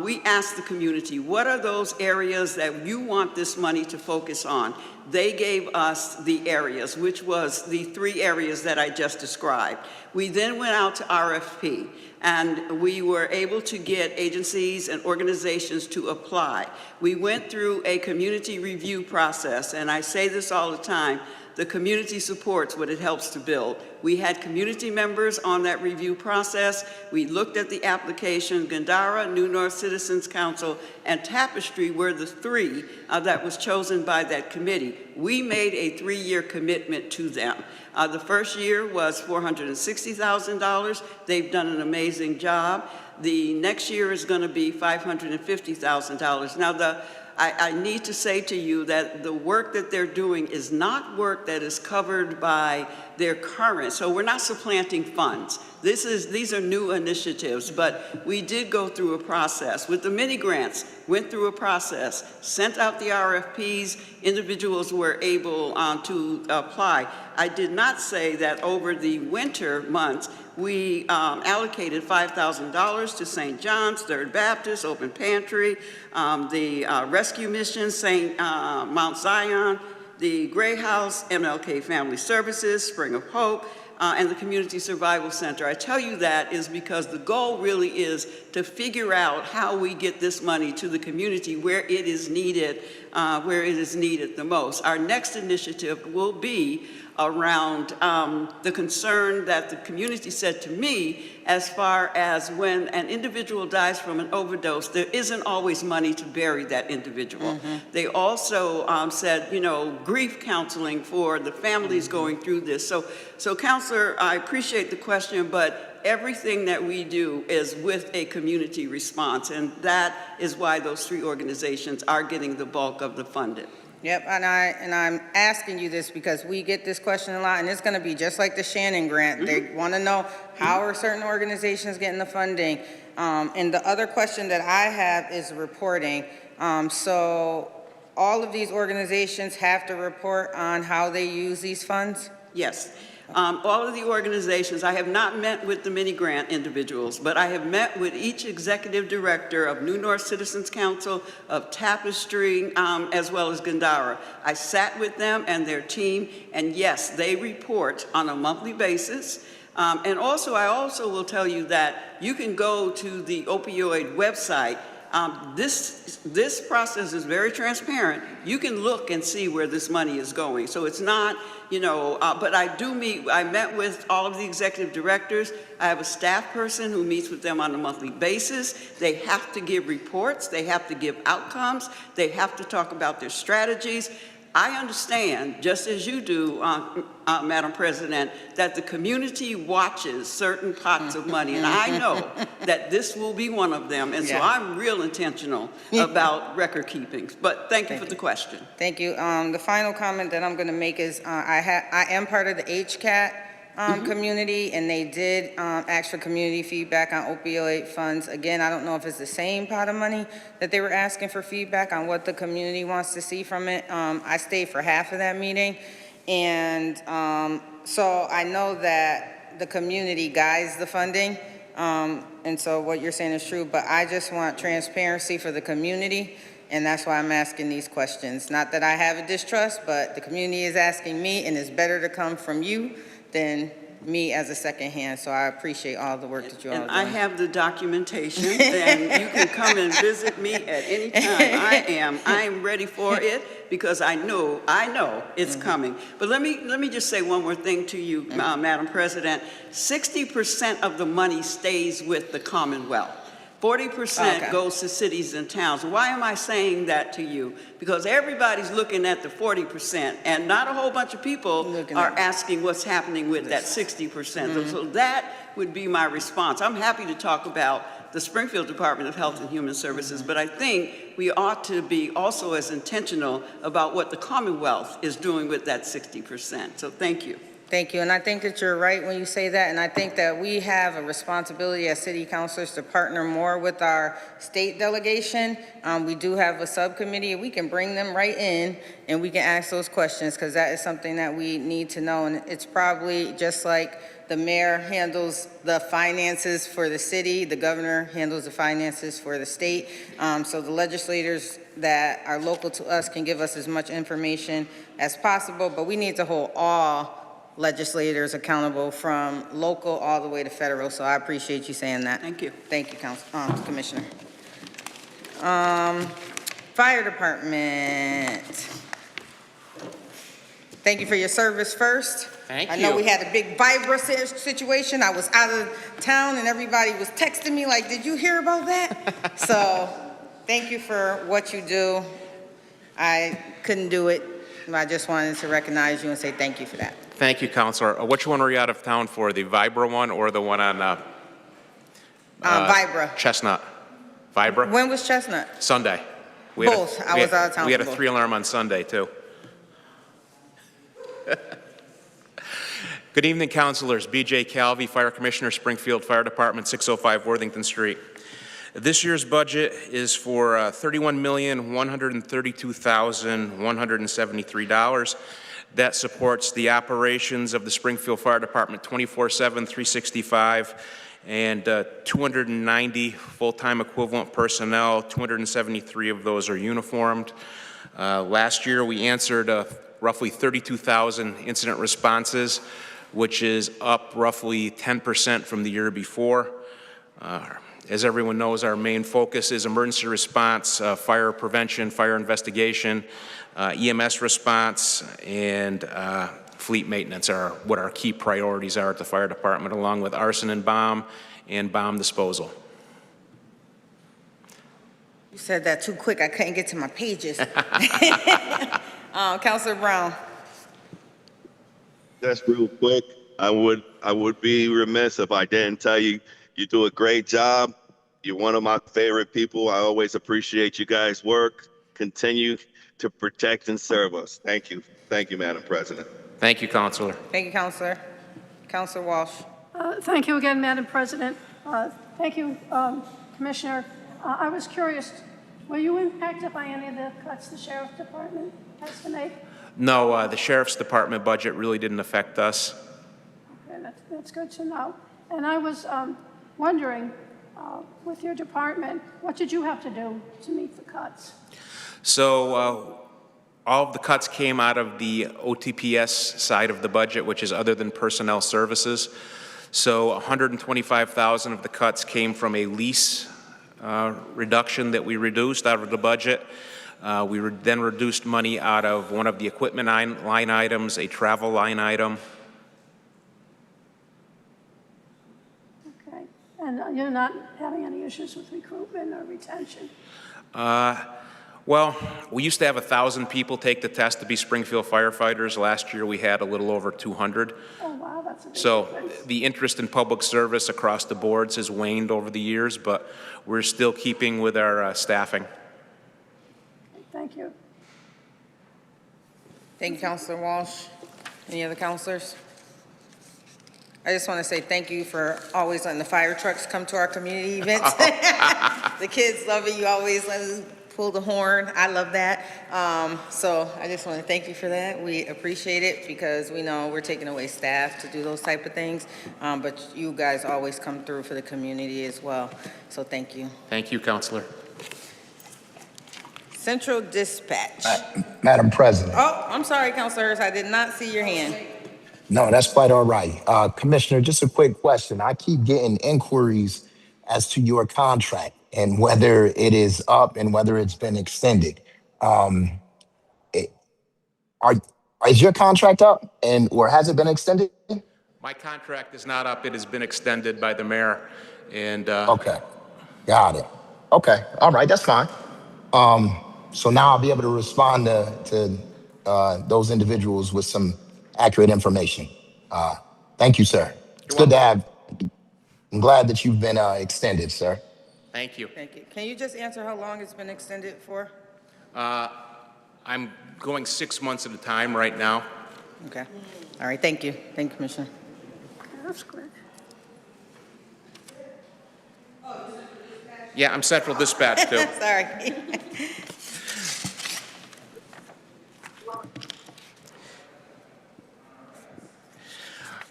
We asked the community, what are those areas that you want this money to focus on? They gave us the areas, which was the 3 areas that I just described. We then went out to RFP, and we were able to get agencies and organizations to apply. We went through a community review process, and I say this all the time, the community supports what it helps to build. We had community members on that review process. We looked at the application. Gandara, New North Citizens Council, and Tapestry were the 3 that was chosen by that committee. We made a 3-year commitment to them. The first year was $460,000. They've done an amazing job. The next year is going to be $550,000. Now, I need to say to you that the work that they're doing is not work that is covered by their current, so we're not supplanting funds. These are new initiatives, but we did go through a process. With the mini grants, went through a process, sent out the RFPs, individuals were able to apply. I did not say that over the winter months, we allocated $5,000 to St. John's, Third Baptist, Open Pantry, the Rescue Mission, Mount Zion, the Gray House, MLK Family Services, Spring of Hope, and the Community Survival Center. I tell you that is because the goal really is to figure out how we get this money to the community where it is needed the most. Our next initiative will be around the concern that the community said to me as far as when an individual dies from an overdose, there isn't always money to bury that individual. They also said, grief counseling for the families going through this. So Counselor, I appreciate the question, but everything that we do is with a community response, and that is why those 3 organizations are getting the bulk of the funding. Yep, and I'm asking you this because we get this question a lot, and it's going to be just like the Shannon grant. They want to know how are certain organizations getting the funding. And the other question that I have is reporting. So all of these organizations have to report on how they use these funds? Yes. All of the organizations, I have not met with the mini grant individuals, but I have met with each executive director of New North Citizens Council, of Tapestry, as well as Gandara. I sat with them and their team, and yes, they report on a monthly basis. And also, I also will tell you that you can go to the opioid website. This process is very transparent. You can look and see where this money is going. So it's not, but I met with all of the executive directors. I have a staff person who meets with them on a monthly basis. They have to give reports. They have to give outcomes. They have to talk about their strategies. I understand, just as you do, Madam President, that the community watches certain pots of money, and I know that this will be one of them, and so I'm real intentional about record keeping. But thank you for the question. Thank you. The final comment that I'm going to make is I am part of the HCAT community, and they did ask for community feedback on opioid funds. Again, I don't know if it's the same pot of money that they were asking for feedback on what the community wants to see from it. I stayed for half of that meeting, and so I know that the community guides the funding, and so what you're saying is true, but I just want transparency for the community, and that's why I'm asking these questions. Not that I have a distrust, but the community is asking me, and it's better to come from you than me as a second hand, so I appreciate all the work that you all are doing. And I have the documentation, and you can come and visit me at any time. I am ready for it because I know it's coming. But let me just say one more thing to you, Madam President. 60% of the money stays with the Commonwealth. 40% goes to cities and towns. Why am I saying that to you? Because everybody's looking at the 40%, and not a whole bunch of people are asking what's happening with that 60%. So that would be my response. I'm happy to talk about the Springfield Department of Health and Human Services, but I think we ought to be also as intentional about what the Commonwealth is doing with that 60%. So thank you. Thank you, and I think that you're right when you say that, and I think that we have a responsibility as city councilors to partner more with our state delegation. We do have a subcommittee, we can bring them right in and we can ask those questions, because that is something that we need to know, and it's probably just like the mayor handles the finances for the city, the governor handles the finances for the state, so the legislators that are local to us can give us as much information as possible, but we need to hold all legislators accountable from local all the way to federal, so I appreciate you saying that. Thank you. Thank you, Commissioner. Fire Department. Thank you for your service first. Thank you. I know we had a big Vibra situation. I was out of town and everybody was texting me like, did you hear about that? So thank you for what you do. I couldn't do it. I just wanted to recognize you and say thank you for that. Thank you, Counselor. Which one were you out of town for, the Vibra one or the one on Vibra. Chestnut? Vibra? When was Chestnut? Sunday. Both. I was out of town We had a for both. 3-alarm on Sunday, too. Good evening, Councilors. B.J. Calvey, Fire Commissioner, Springfield Fire Department, 605 Worthington Street. This year's budget is for $31,132,173. That supports the operations of the Springfield Fire Department 24/7, 365, and 290 full-time equivalent personnel. 273 of those are uniformed. Last year, we answered roughly 32,000 incident responses, which is up roughly 10% from the year before. As everyone knows, our main focus is emergency response, fire prevention, fire investigation, EMS response, and fleet maintenance are what our key priorities are at the fire department, along with arson and bomb disposal. You said that too quick. I couldn't get to my pages. Councilor Brown. Just real quick, I would be remiss if I didn't tell you, you do a great job. You're one of my favorite people. I always appreciate you guys' work. Continue to protect and serve us. Thank you. Thank you, Madam President. Thank you, Counselor. Thank you, Counselor. Counselor Walsh. Thank you again, Madam President. Thank you, Commissioner. I was curious, were you impacted by any of the cuts the Sheriff's Department has to make? No, the Sheriff's Department budget really didn't affect us. Okay, that's good to know. And I was wondering, with your department, what did you have to do to meet the cuts? So all of the cuts came out of the OTPS side of the budget, which is other than personnel services. So 125,000 of the cuts came from a lease reduction that we reduced out of the budget. We then reduced money out of one of the equipment line items, a travel line item. Okay. And you're not having any issues with recruitment or retention? Well, we used to have 1,000 people take the test to be Springfield firefighters. Last year we had a little over 200. Oh, wow, that's a big So difference. the interest in public service across the boards has waned over the years, but we're still keeping with our staffing. Thank you. Thank you, Counselor Walsh. Any other counselors? I just want to say thank you for always letting the fire trucks come to our community events. The kids love it. You always let us pull the horn. I love that. So I just want to thank you for that. We appreciate it because we know we're taking away staff to do those type of things. But you guys always come through for the community as well. So thank you. Thank you, Counselor. Central Dispatch. Madam President. Oh, I'm sorry, Counselors. I did not see your hand. No, that's quite all right. Commissioner, just a quick question. I keep getting inquiries as to your contract and whether it is up and whether it's been extended. Is your contract up or has it been extended? My contract is not up. It has been extended by the mayor. And Okay. Got it. Okay. All right. That's fine. So now I'll be able to respond to those individuals with some accurate information. Thank you, sir. It's You're good to welcome. have. I'm glad that you've been extended, sir. Thank you. Thank you. Can you just answer how long it's been extended for? I'm going 6 months at a time right now. Okay. All right, thank you. Thank you, Commissioner. That's quick. Yeah, I'm Central Dispatch too. Sorry.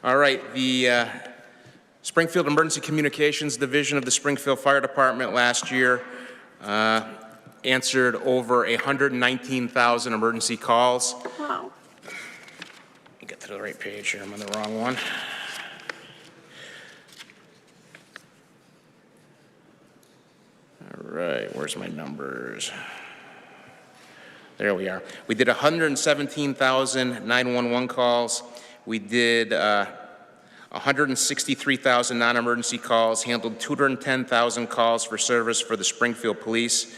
All right, the Springfield Emergency Communications Division of the Springfield Fire Department last year answered over 119,000 emergency calls. Wow. Let me get to the right page here, I'm on the wrong one. All right, where's my numbers? There we are. We did 117,000 911 calls. We did 163,000 non-emergency calls, handled 210,000 calls for service for the Springfield Police,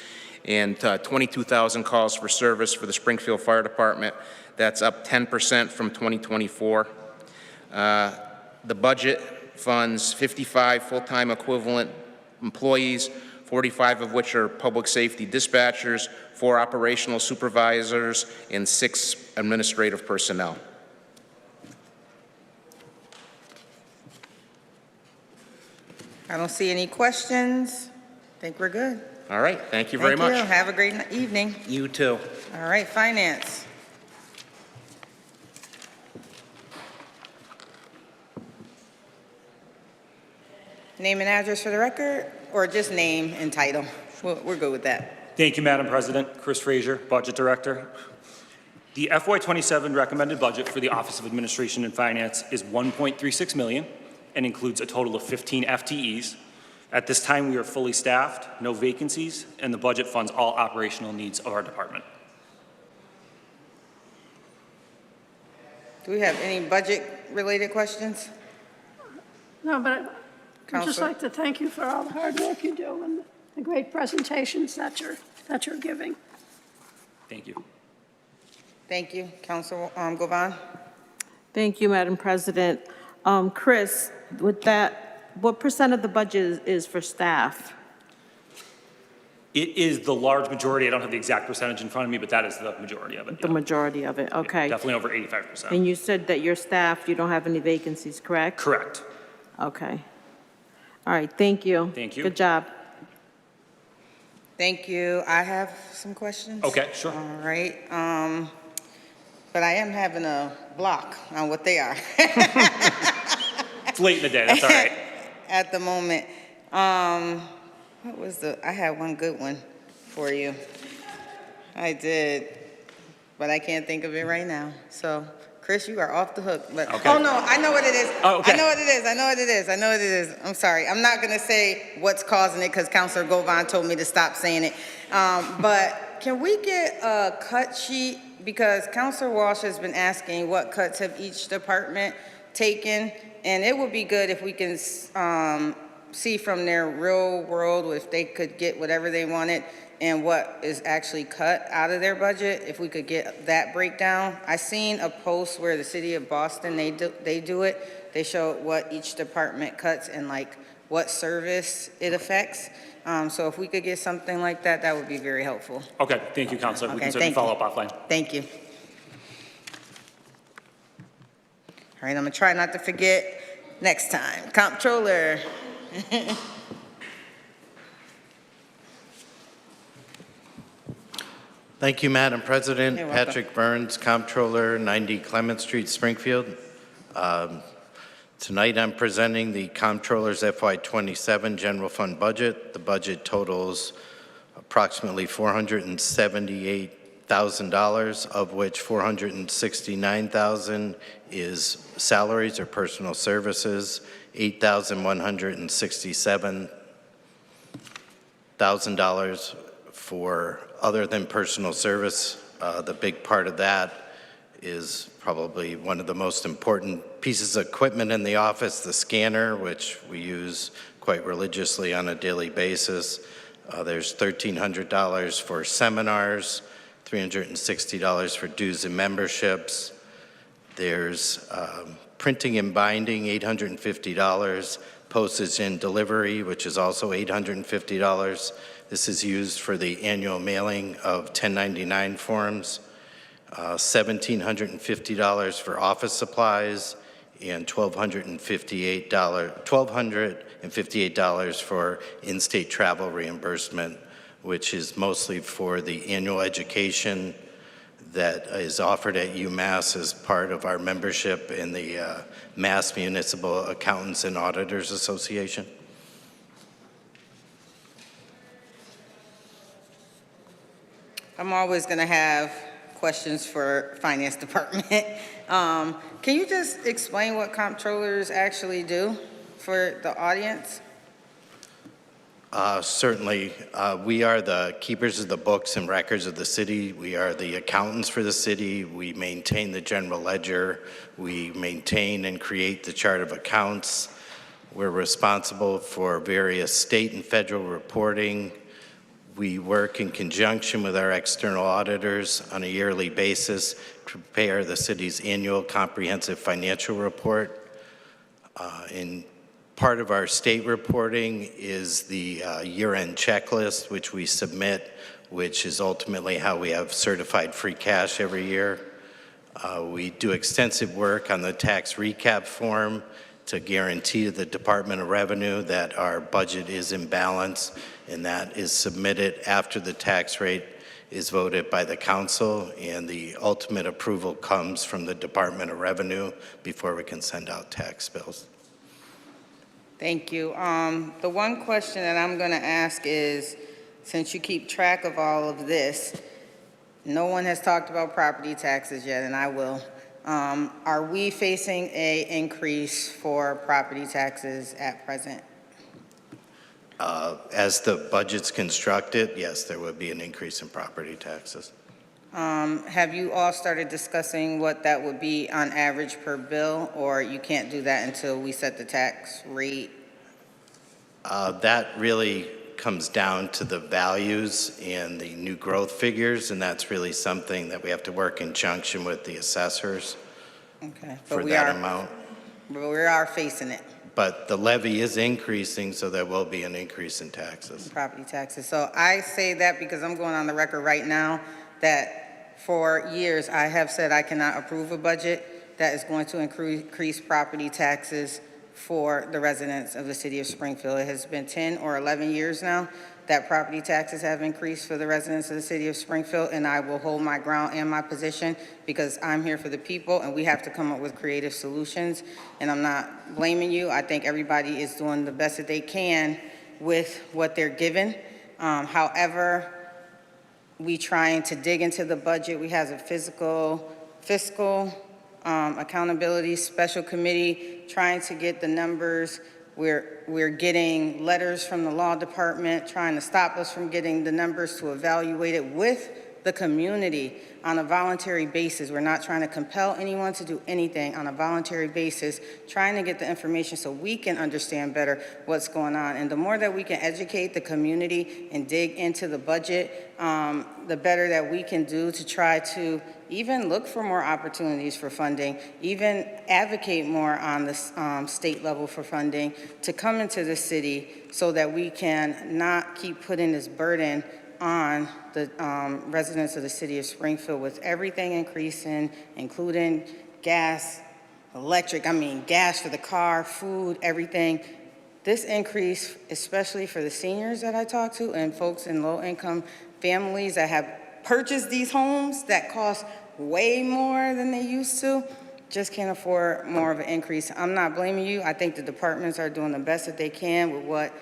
and 22,000 calls for service for the Springfield Fire Department. That's up 10% from 2024. The budget funds 55 full-time equivalent employees, 45 of which are public safety dispatchers, 4 operational supervisors, and 6 administrative personnel. I don't see any questions. I think we're good. All right, thank you very much. Thank you. Have a great evening. You too. All right, Finance. Name and address for the record, or just name and title? We're good with that. Thank you, Madam President. Chris Frazier, Budget Director. The FY27 recommended budget for the Office of Administration and Finance is $1.36 million and includes a total of 15 FTEs. At this time, we are fully staffed, no vacancies, and the budget funds all operational needs of our department. Do we have any budget-related questions? No, but I'd just Counselor? like to thank you for all the hard work you do and the great presentations that you're giving. Thank you. Thank you. Councilor Govan? Thank you, Madam President. Chris, with that, what % of the budget is for staff? It is the large majority. I don't have the exact percentage in front of me, but that is the majority of it. The majority of it, okay. Definitely over 85%. And you said that your staff, you don't have any vacancies, correct? Correct. Okay. All right, thank you. Thank you. Good job. Thank you. I have some questions. Okay, sure. All right. But I am having a block on what they are It's late in the day. That's all right. at the moment. What was I had one good one for you. I did, but I can't think of it right now. So, Chris, you are off the hook. But Okay. Oh, no, I know what it is. Oh, okay. I know what it is. I know what it is. I know what it is. I'm sorry. I'm not going to say what's causing it because Councilor Govan told me to stop saying it. But can we get a cut sheet? Because Councilor Walsh has been asking what cuts have each department taken. And it would be good if we can see from their real world if they could get whatever they wanted and what is actually cut out of their budget, if we could get that breakdown. I seen a post where the city of Boston, they do it. They show what each department cuts and like what service it affects. So if we could get something like that, that would be very helpful. Okay, thank you, Counselor. We Okay, can certainly thank you. follow up offline. Thank you. All right, I'm gonna try not to forget next time. Comptroller. Thank you, Madam President. You're welcome. Patrick Burns, Comptroller, 90 Clement Street, Springfield. Tonight I'm presenting the Comptroller's FY27 General Fund Budget. The budget totals approximately $478,000, of which $469,000 is salaries or personal services, $8,167,000 for other than personal service. The big part of that is probably one of the most important pieces of equipment in the office, the scanner, which we use quite religiously on a daily basis. There's $1,300 for seminars, $360 for dues and memberships. There's printing and binding, $850, postage and delivery, which is also $850. This is used for the annual mailing of 1099 forms, $1,750 for office supplies, and $1,258 for in-state travel reimbursement, which is mostly for the annual education that is offered at UMass as part of our membership in the Mass Municipal Accountants and Auditors Association. I'm always going to have questions for Finance Department. Can you just explain what comptrollers actually do for the audience? Certainly. We are the keepers of the books and records of the city. We are the accountants for the city. We maintain the general ledger. We maintain and create the chart of accounts. We're responsible for various state and federal reporting. We work in conjunction with our external auditors on a yearly basis to prepare the city's annual comprehensive financial report. In part of our state reporting is the year-end checklist, which we submit, which is ultimately how we have certified free cash every year. We do extensive work on the tax recap form to guarantee to the Department of Revenue that our budget is in balance, and that is submitted after the tax rate is voted by the council, and the ultimate approval comes from the Department of Revenue before we can send out tax bills. Thank you. The one question that I'm going to ask is, since you keep track of all of this, no one has talked about property taxes yet, and I will. Are we facing an increase for property taxes at present? As the budget's constructed, yes, there would be an increase in property taxes. Have you all started discussing what that would be on average per bill, or you can't do that until we set the tax rate? That really comes down to the values and the new growth figures, and that's really something that we have to work in conjunction with the assessors for that amount. But we are facing it. But the levy is increasing, so there will be an increase in taxes. Property taxes. So I say that because I'm going on the record right now that for years I have said I cannot approve a budget that is going to increase property taxes for the residents of the city of Springfield. It has been 10 or 11 years now that property taxes have increased for the residents of the city of Springfield, and I will hold my ground and my position because I'm here for the people, and we have to come up with creative solutions. And I'm not blaming you. I think everybody is doing the best that they can with what they're given. However, we trying to dig into the budget. We have a fiscal accountability special committee trying to get the numbers. We're getting letters from the law department trying to stop us from getting the numbers to evaluate it with the community on a voluntary basis. We're not trying to compel anyone to do anything, on a voluntary basis, trying to get the information so we can understand better what's going on. And the more that we can educate the community and dig into the budget, the better that we can do to try to even look for more opportunities for funding, even advocate more on the state level for funding to come into the city so that we can not keep putting this burden on the residents of the city of Springfield with everything increasing, including gas, electric, gas for the car, food, everything. This increase, especially for the seniors that I talk to and folks in low-income families that have purchased these homes that cost way more than they used to, just can't afford more of an increase. I'm not blaming you. I think the departments are doing the best that they can with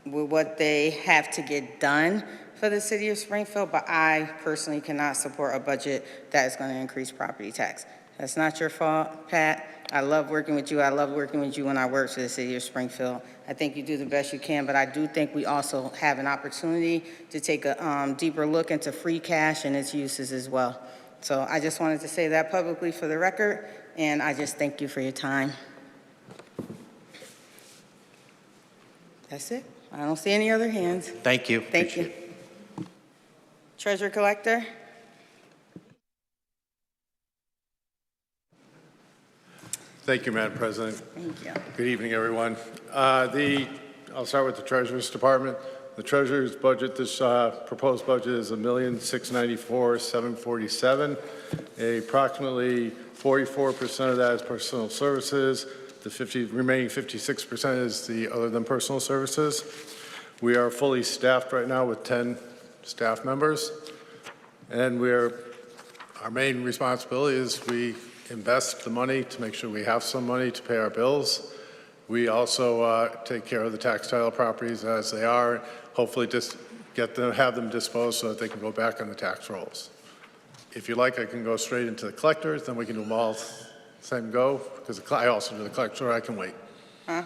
what they have to get done for the city of Springfield, but I personally cannot support a budget that is going to increase property tax. That's not your fault, Pat. I love working with you. I love working with you when I work for the city of Springfield. I think you do the best you can, but I do think we also have an opportunity to take a deeper look into free cash and its uses as well. So I just wanted to say that publicly for the record, and I just thank you for your time. That's it. I don't see any other hands. Thank you. Thank you. Treasurer Collector? Thank you, Madam President. Thank you. Good evening, everyone. I'll start with the Treasurer's Department. The Treasurer's budget, this proposed budget is $1,694,747. Approximately 44% of that is personal services. The remaining 56% is the other than personal services. We are fully staffed right now with 10 staff members, and our main responsibility is we invest the money to make sure we have some money to pay our bills. We also take care of the tax title properties as they are, hopefully just have them disposed so that they can go back on the tax rolls. If you like, I can go straight into the collectors, then we can do them all same go, because I also do the collector, I can wait. Huh?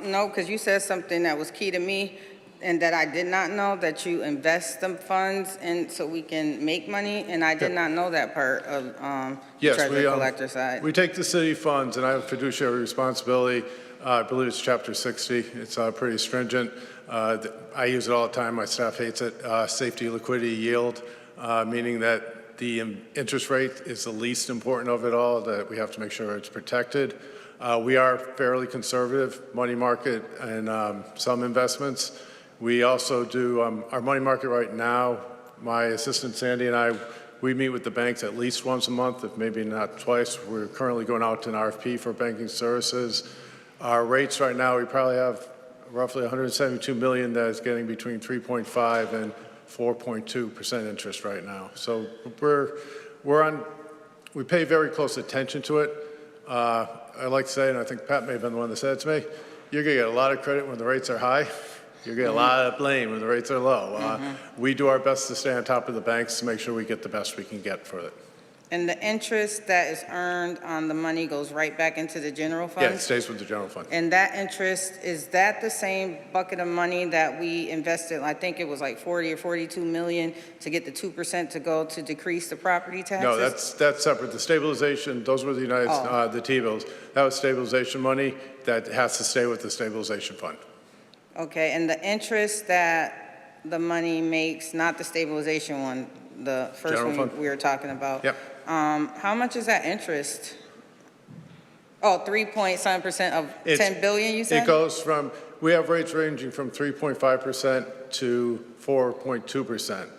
No, because you said something that was key to me and that I did not know, that you invest the funds and so we can make money, and I did not know that part of the treasurer collector side. We take the city funds, and I have fiduciary responsibility. I believe it's Chapter 60. It's pretty stringent. I use it all the time. My staff hates it. Safety, liquidity, yield, meaning that the interest rate is the least important of it all, that we have to make sure it's protected. We are fairly conservative, money market and some investments. We also do our money market right now. My assistant Sandy and I, we meet with the banks at least once a month, if maybe not twice. We're currently going out to an RFP for banking services. Our rates right now, we probably have roughly $172 million that is getting between 3.5 and 4.2% interest right now. So we pay very close attention to it. I like to say, and I think Pat may have been the one that said it to me, you're gonna get a lot of credit when the rates are high. You get a lot of blame when the rates are low. We do our best to stay on top of the banks to make sure we get the best we can get for it. And the interest that is earned on the money goes right back into the general fund? Yeah, it stays with the general fund. And that interest, is that the same bucket of money that we invested, I think it was like 40 or 42 million to get the 2% to go to decrease the property taxes? No, that's separate. The stabilization, those were the the T-bills. That was stabilization money that has to stay with the stabilization fund. Okay, and the interest that the money makes, not the stabilization one, the first General one fund? we were talking about. Yep. How much is that interest? Oh, 3.7% of 10 billion, you said? It goes from, we have rates ranging from 3.5% to 4.2%.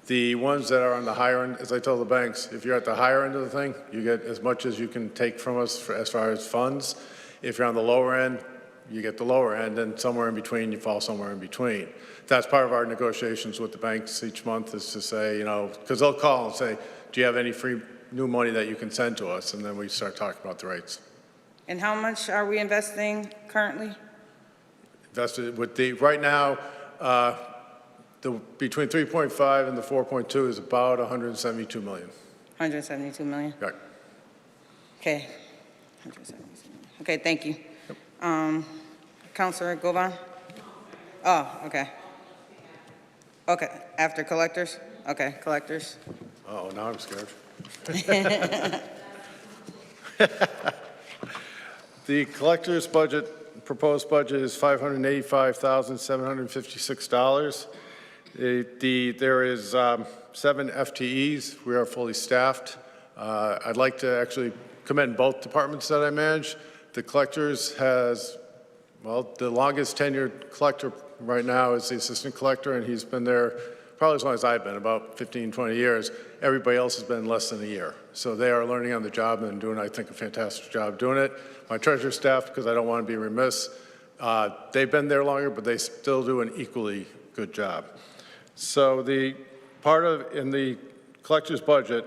The ones that are on the higher end, as I told the banks, if you're at the higher end of the thing, you get as much as you can take from us as far as funds. If you're on the lower end, you get the lower end, and somewhere in between, you fall somewhere in between. That's part of our negotiations with the banks each month, is to say, because they'll call and say, do you have any free new money that you can send to us? And then we start talking about the rates. And how much are we investing currently? Invested with right now, between 3.5 and the 4.2 is about 172 million. 172 million? Right. Okay. 172 million. Okay, thank you. Councilor Govan? Oh, okay. Okay, after collectors? Okay, collectors. Oh, now I'm scared. The collector's budget, proposed budget is $585,756. There is 7 FTEs. We are fully staffed. I'd like to actually commend both departments that I manage. The collectors has, well, the longest tenured collector right now is the assistant collector, and he's been there probably as long as I've been, about 15, 20 years. Everybody else has been less than a year. So they are learning on the job and doing, I think, a fantastic job doing it. My treasurer staff, because I don't want to be remiss, they've been there longer, but they still do an equally good job. So the part of, in the collector's budget,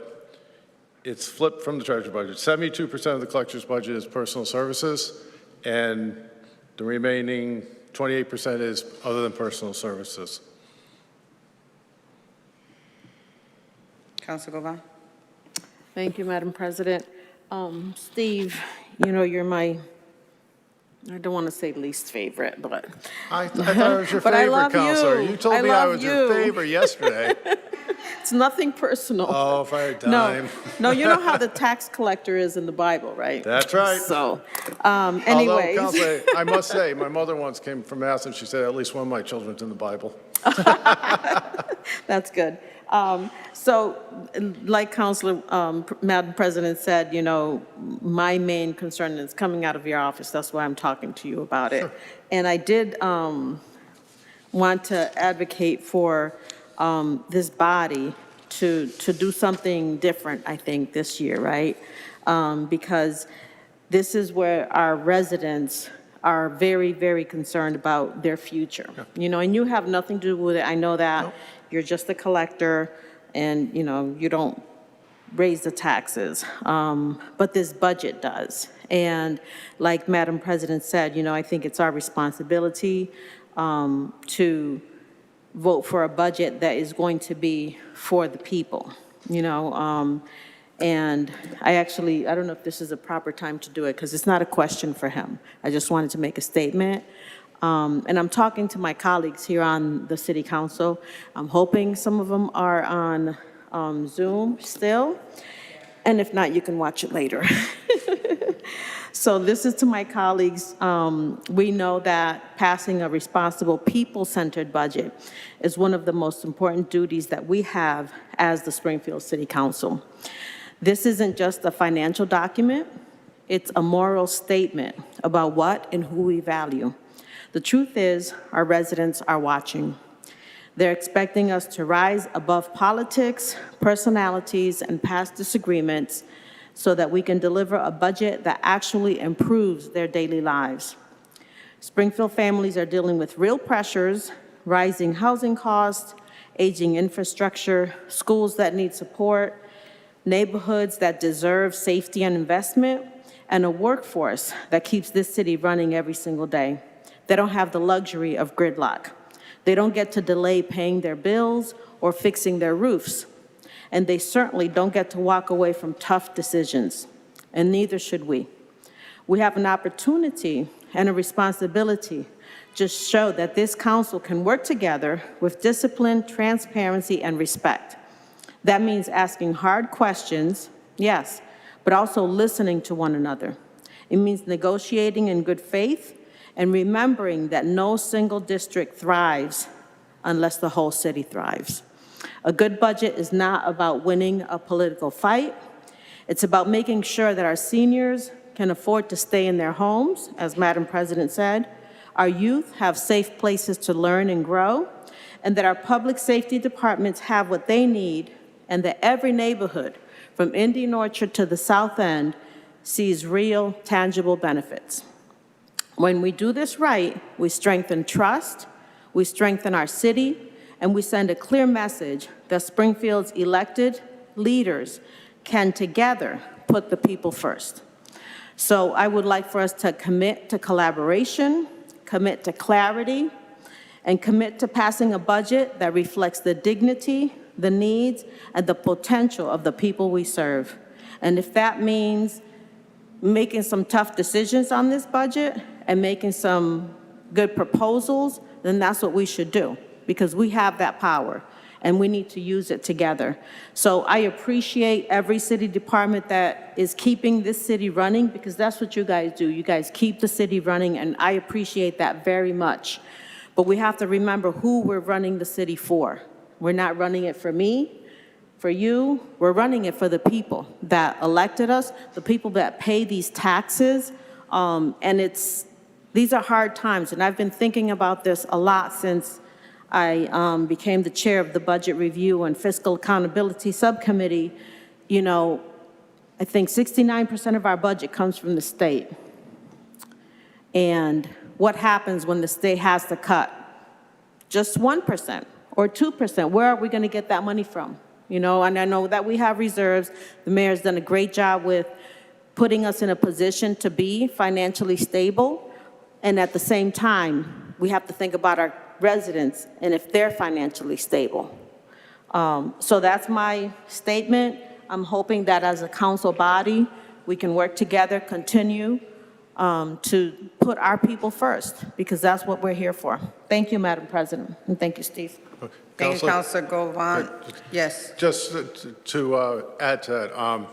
it's flipped from the treasurer budget. 72% of the collector's budget is personal services, and the remaining 28% is other than personal services. Councilor Govan? Thank you, Madam President. Steve, you're my, I don't want to say least favorite, but. I thought it was your But I favorite, love Counselor. you. You told me I was your favorite yesterday. It's nothing personal. Oh, if I had No, time. no, you know how the tax collector is in the Bible, right? That's right. So, Although, anyways. Counselor, I must say, my mother once came from Mass, and she said at least one of my children's in the Bible. That's good. So, like Councilor, Madam President said, you know, my main concern is coming out of your office. That's why I'm talking to you about it. And I did want to advocate for this body to do something different, I think, this year, right? Because this is where our residents are very, very concerned about their future. You know, and you have nothing to do with it. I know that. You're just a collector, and, you know, you don't raise the taxes. But this budget does. And like Madam President said, you know, I think it's our responsibility to vote for a budget that is going to be for the people, you know. And I don't know if this is a proper time to do it, because it's not a question for him. I just wanted to make a statement. And I'm talking to my colleagues here on the City Council. I'm hoping some of them are on Zoom still. And if not, you can watch it later. So this is to my colleagues. We know that passing a responsible, people-centered budget is one of the most important duties that we have as the Springfield City Council. This isn't just a financial document. It's a moral statement about what and who we value. The truth is, our residents are watching. They're expecting us to rise above politics, personalities, and past disagreements so that we can deliver a budget that actually improves their daily lives. Springfield families are dealing with real pressures, rising housing costs, aging infrastructure, schools that need support, neighborhoods that deserve safety and investment, and a workforce that keeps this city running every single day. They don't have the luxury of gridlock. They don't get to delay paying their bills or fixing their roofs. And they certainly don't get to walk away from tough decisions, and neither should we. We have an opportunity and a responsibility to show that this council can work together with discipline, transparency, and respect. That means asking hard questions, yes, but also listening to one another. It means negotiating in good faith and remembering that no single district thrives unless the whole city thrives. A good budget is not about winning a political fight. It's about making sure that our seniors can afford to stay in their homes, as Madam President said, our youth have safe places to learn and grow, and that our public safety departments have what they need, and that every neighborhood, from Indian Orchard to the South End, sees real, tangible benefits. When we do this right, we strengthen trust, we strengthen our city, and we send a clear message that Springfield's elected leaders can together put the people first. So I would like for us to commit to collaboration, commit to clarity, and commit to passing a budget that reflects the dignity, the needs, and the potential of the people we serve. And if that means making some tough decisions on this budget and making some good proposals, then that's what we should do, because we have that power and we need to use it together. So I appreciate every city department that is keeping this city running, because that's what you guys do. You guys keep the city running, and I appreciate that very much. But we have to remember who we're running the city for. We're not running it for me, for you. We're running it for the people that elected us, the people that pay these taxes. And these are hard times, and I've been thinking about this a lot since I became the chair of the Budget Review and Fiscal Accountability Subcommittee. You know, I think 69% of our budget comes from the state. And what happens when the state has to cut just 1% or 2%? Where are we going to get that money from? You know, and I know that we have reserves. The mayor's done a great job with putting us in a position to be financially stable. And at the same time, we have to think about our residents and if they're financially stable. So that's my statement. I'm hoping that as a council body, we can work together, continue to put our people first, because that's what we're here for. Thank you, Madam President, and thank you, Steve. Thank you, Counselor? Councilor Govan. Yes. Just to add to that,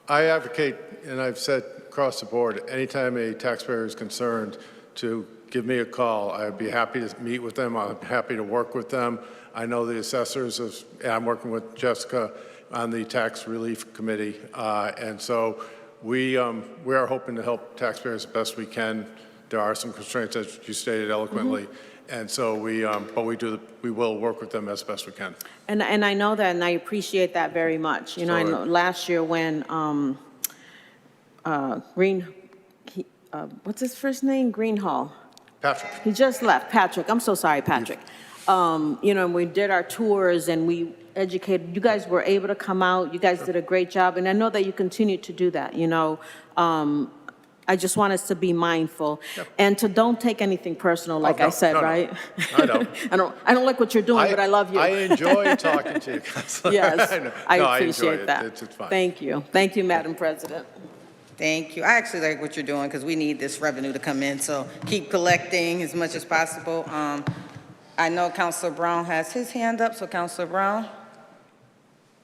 I advocate, and I've said across the board, anytime a taxpayer is concerned, to give me a call. I'd be happy to meet with them. I'm happy to work with them. I know the assessors, and I'm working with Jessica on the tax relief committee, and so we are hoping to help taxpayers the best we can. There are some constraints, as you stated eloquently, and so we will work with them as best we can. And I know that, and I appreciate that very much. You know, I know last year when what's his first name? Greenhall. Patrick. He just left. Patrick. I'm so sorry, Patrick. You know, we did our tours and we educated. You guys were able to come out. You guys did a great job, and I know that you continue to do that. You know, I just want us to be mindful and to don't take anything personal, like I said, right? I don't. I don't like what you're doing, but I love you. I enjoy talking to you, Councilor. Yes, I No, appreciate enjoy that. It's fine. Thank you. Thank you, Madam President. Thank you. I actually like what you're doing because we need this revenue to come in, so keep collecting as much as possible. I know Councilor Brown has his hand up, so Councilor Brown.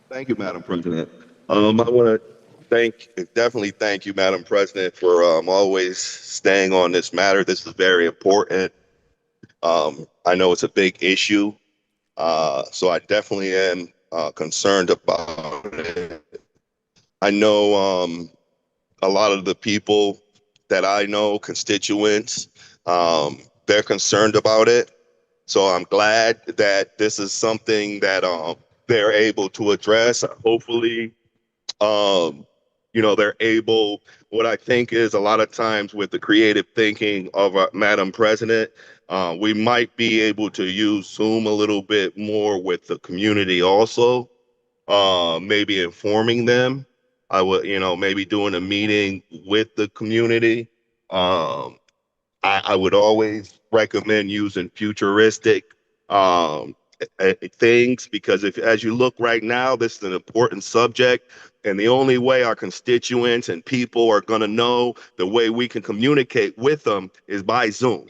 Thank you, Madam President. I want to definitely thank you, Madam President, for always staying on this matter. This is very important. I know it's a big issue, so I definitely am concerned about it. I know a lot of the people that I know, constituents, they're concerned about it. So I'm glad that this is something that they're able to address. Hopefully, you know, they're able, what I think is a lot of times with the creative thinking of Madam President, we might be able to use Zoom a little bit more with the community also, maybe informing them. I would, you know, maybe doing a meeting with the community. I would always recommend using futuristic things because as you look right now, this is an important subject. And the only way our constituents and people are going to know the way we can communicate with them is by Zoom,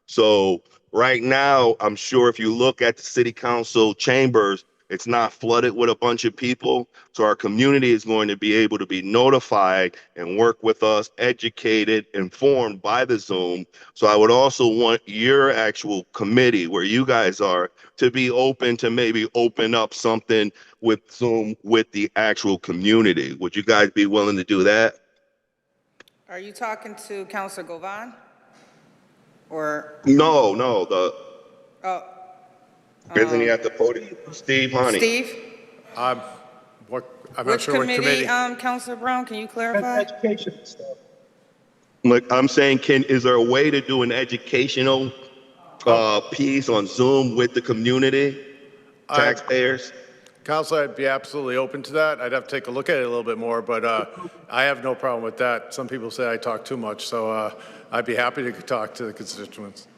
So right now, I'm sure if you look at the city council chambers, it's not flooded with a bunch of people. So our community is going to be able to be notified and work with us, educated, informed by the Zoom. So I would also want your actual committee where you guys are to be open to maybe open up something with Zoom with the actual community. Would you guys be willing to do that? Are you talking to Councilor Govan? Or? No, isn't he at the podium? Steve Honey. Steve? I'm not Which sure what committee. Councilor Brown, can you clarify? Education stuff. Like I'm saying, is there a way to do an educational piece on Zoom with the community, taxpayers? Councilor, I'd be absolutely open to that. I'd have to take a look at it a little bit more, but I have no problem with that. Some people say I talk too much, so I'd be happy to talk to the constituents.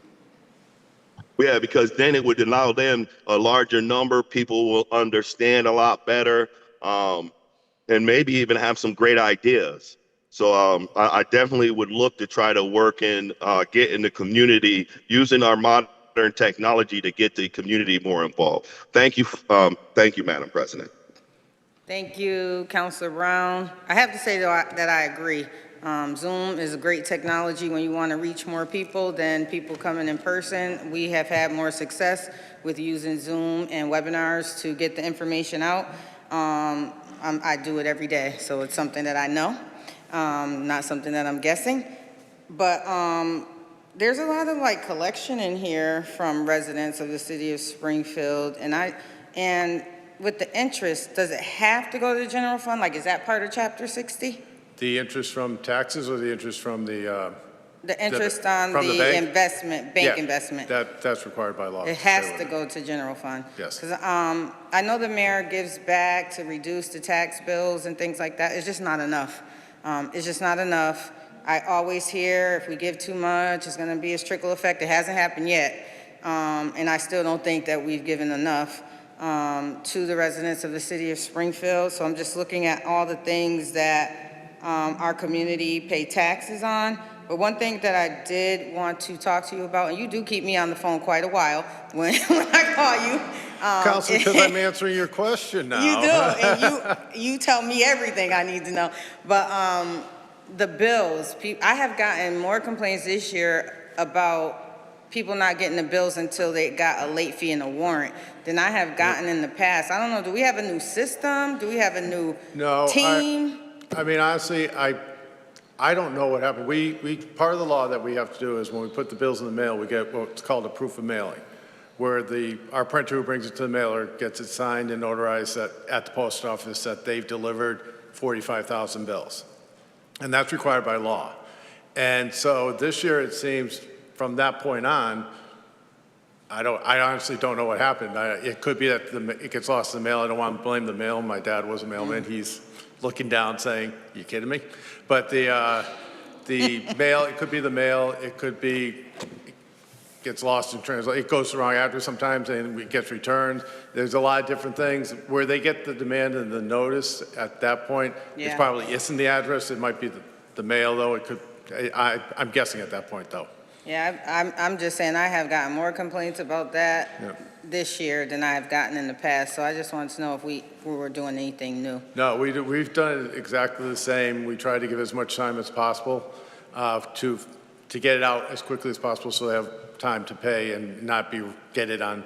Yeah, because then it would allow them a larger number. People will understand a lot better, and maybe even have some great ideas. So I definitely would look to try to work in getting the community using our modern technology to get the community more involved. Thank you, Madam President. Thank you, Councilor Brown. I have to say that I agree. Zoom is a great technology when you want to reach more people than people coming in person. We have had more success with using Zoom and webinars to get the information out. I do it every day, so it's something that I know, not something that I'm guessing. But there's a lot of like collection in here from residents of the city of Springfield, and with the interest, does it have to go to the general fund? Like, is that part of Chapter 60? The interest from taxes or the interest from the interest on the bank investment. That's required by law. It has to go to general fund. Yes. Because I know the mayor gives back to reduce the tax bills and things like that. It's just not enough. It's just not enough. I always hear if we give too much, it's going to be a trickle effect. It hasn't happened yet. And I still don't think that we've given enough to the residents of the city of Springfield. So I'm just looking at all the things that our community pay taxes on. But one thing that I did want to talk to you about, and you do keep me on the phone quite a while when I call you. Council, because I'm answering your question now. You do, and you tell me everything I need to know. But the bills, I have gotten more complaints this year about people not getting the bills until they got a late fee and a warrant than I have gotten in the past. I don't know, do we have a new system? Do we have a new team? I mean, honestly, I don't know what happened. Part of the law that we have to do is when we put the bills in the mail, we get what's called a proof of mailing, where our printer who brings it to the mailer gets it signed and notarized at the post office that they've delivered 45,000 bills. And that's required by law. And so this year, it seems, from that point on, I honestly don't know what happened. It could be that it gets lost in the mail. I don't want to blame the mail. My dad was a mailman. He's looking down saying, "You kidding me?" But the mail, it could be the mail. It could be gets lost in translation. It goes to the wrong address sometimes and it gets returned. There's a lot of different things. Where they get the demand and the notice at that point, it probably isn't the address. It might be the mail, though. It could. I'm guessing at that point, though. Yeah, I'm just saying I have gotten more complaints about that this year than I have gotten in the past. So I just wanted to know if we were doing anything new. No, we've done it exactly the same. We try to give as much time as possible to get it out as quickly as possible so they have time to pay and not get it on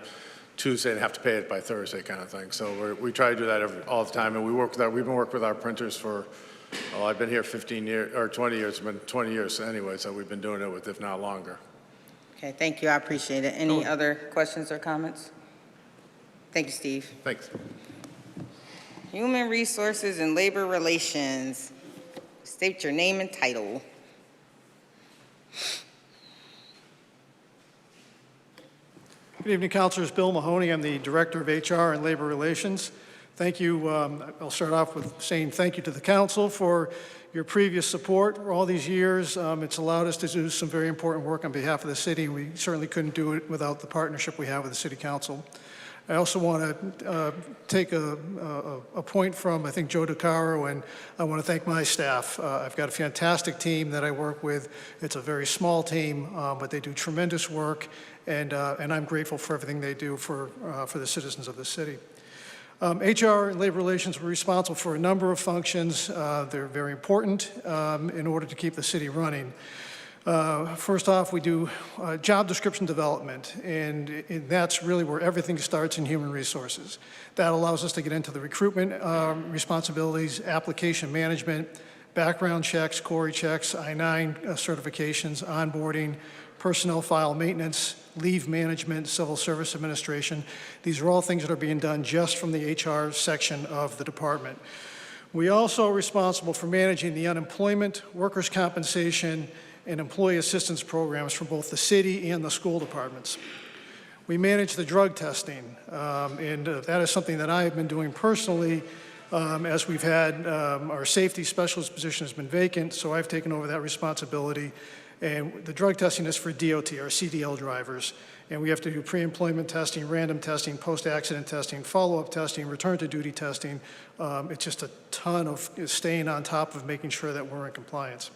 Tuesday and have to pay it by Thursday kind of thing. So we try to do that all the time. And we've been working with our printers for, I've been here 15 years, or 20 years. It's been 20 years anyway, so we've been doing it with, if not longer. Okay, thank you. I appreciate it. Any other questions or comments? Thank you, Steve. Thanks. Human Resources and Labor Relations. State your name and title. Good evening, Councilors. Bill Mahoney. I'm the Director of HR and Labor Relations. Thank you. I'll start off with saying thank you to the Council for your previous support for all these years. It's allowed us to do some very important work on behalf of the city. We certainly couldn't do it without the partnership we have with the City Council. I also want to take a point from, I think, Joe DeCaro, and I want to thank my staff. I've got a fantastic team that I work with. It's a very small team, but they do tremendous work, and I'm grateful for everything they do for the citizens of the city. HR and Labor Relations were responsible for a number of functions. They're very important in order to keep the city running. First off, we do job description development, and that's really where everything starts in human resources. That allows us to get into the recruitment responsibilities, application management, background checks, query checks, I-9 certifications, onboarding, personnel file maintenance, leave management, civil service administration. These are all things that are being done just from the HR section of the department. We also are responsible for managing the unemployment, workers' compensation, and employee assistance programs for both the city and the school departments. We manage the drug testing, and that is something that I have been doing personally as we've had our safety specialist position has been vacant, so I've taken over that responsibility. And the drug testing is for DOT, our CDL drivers. And we have to do pre-employment testing, random testing, post-accident testing, follow-up testing, return-to-duty testing. It's just a ton of staying on top of making sure that we're in compliance.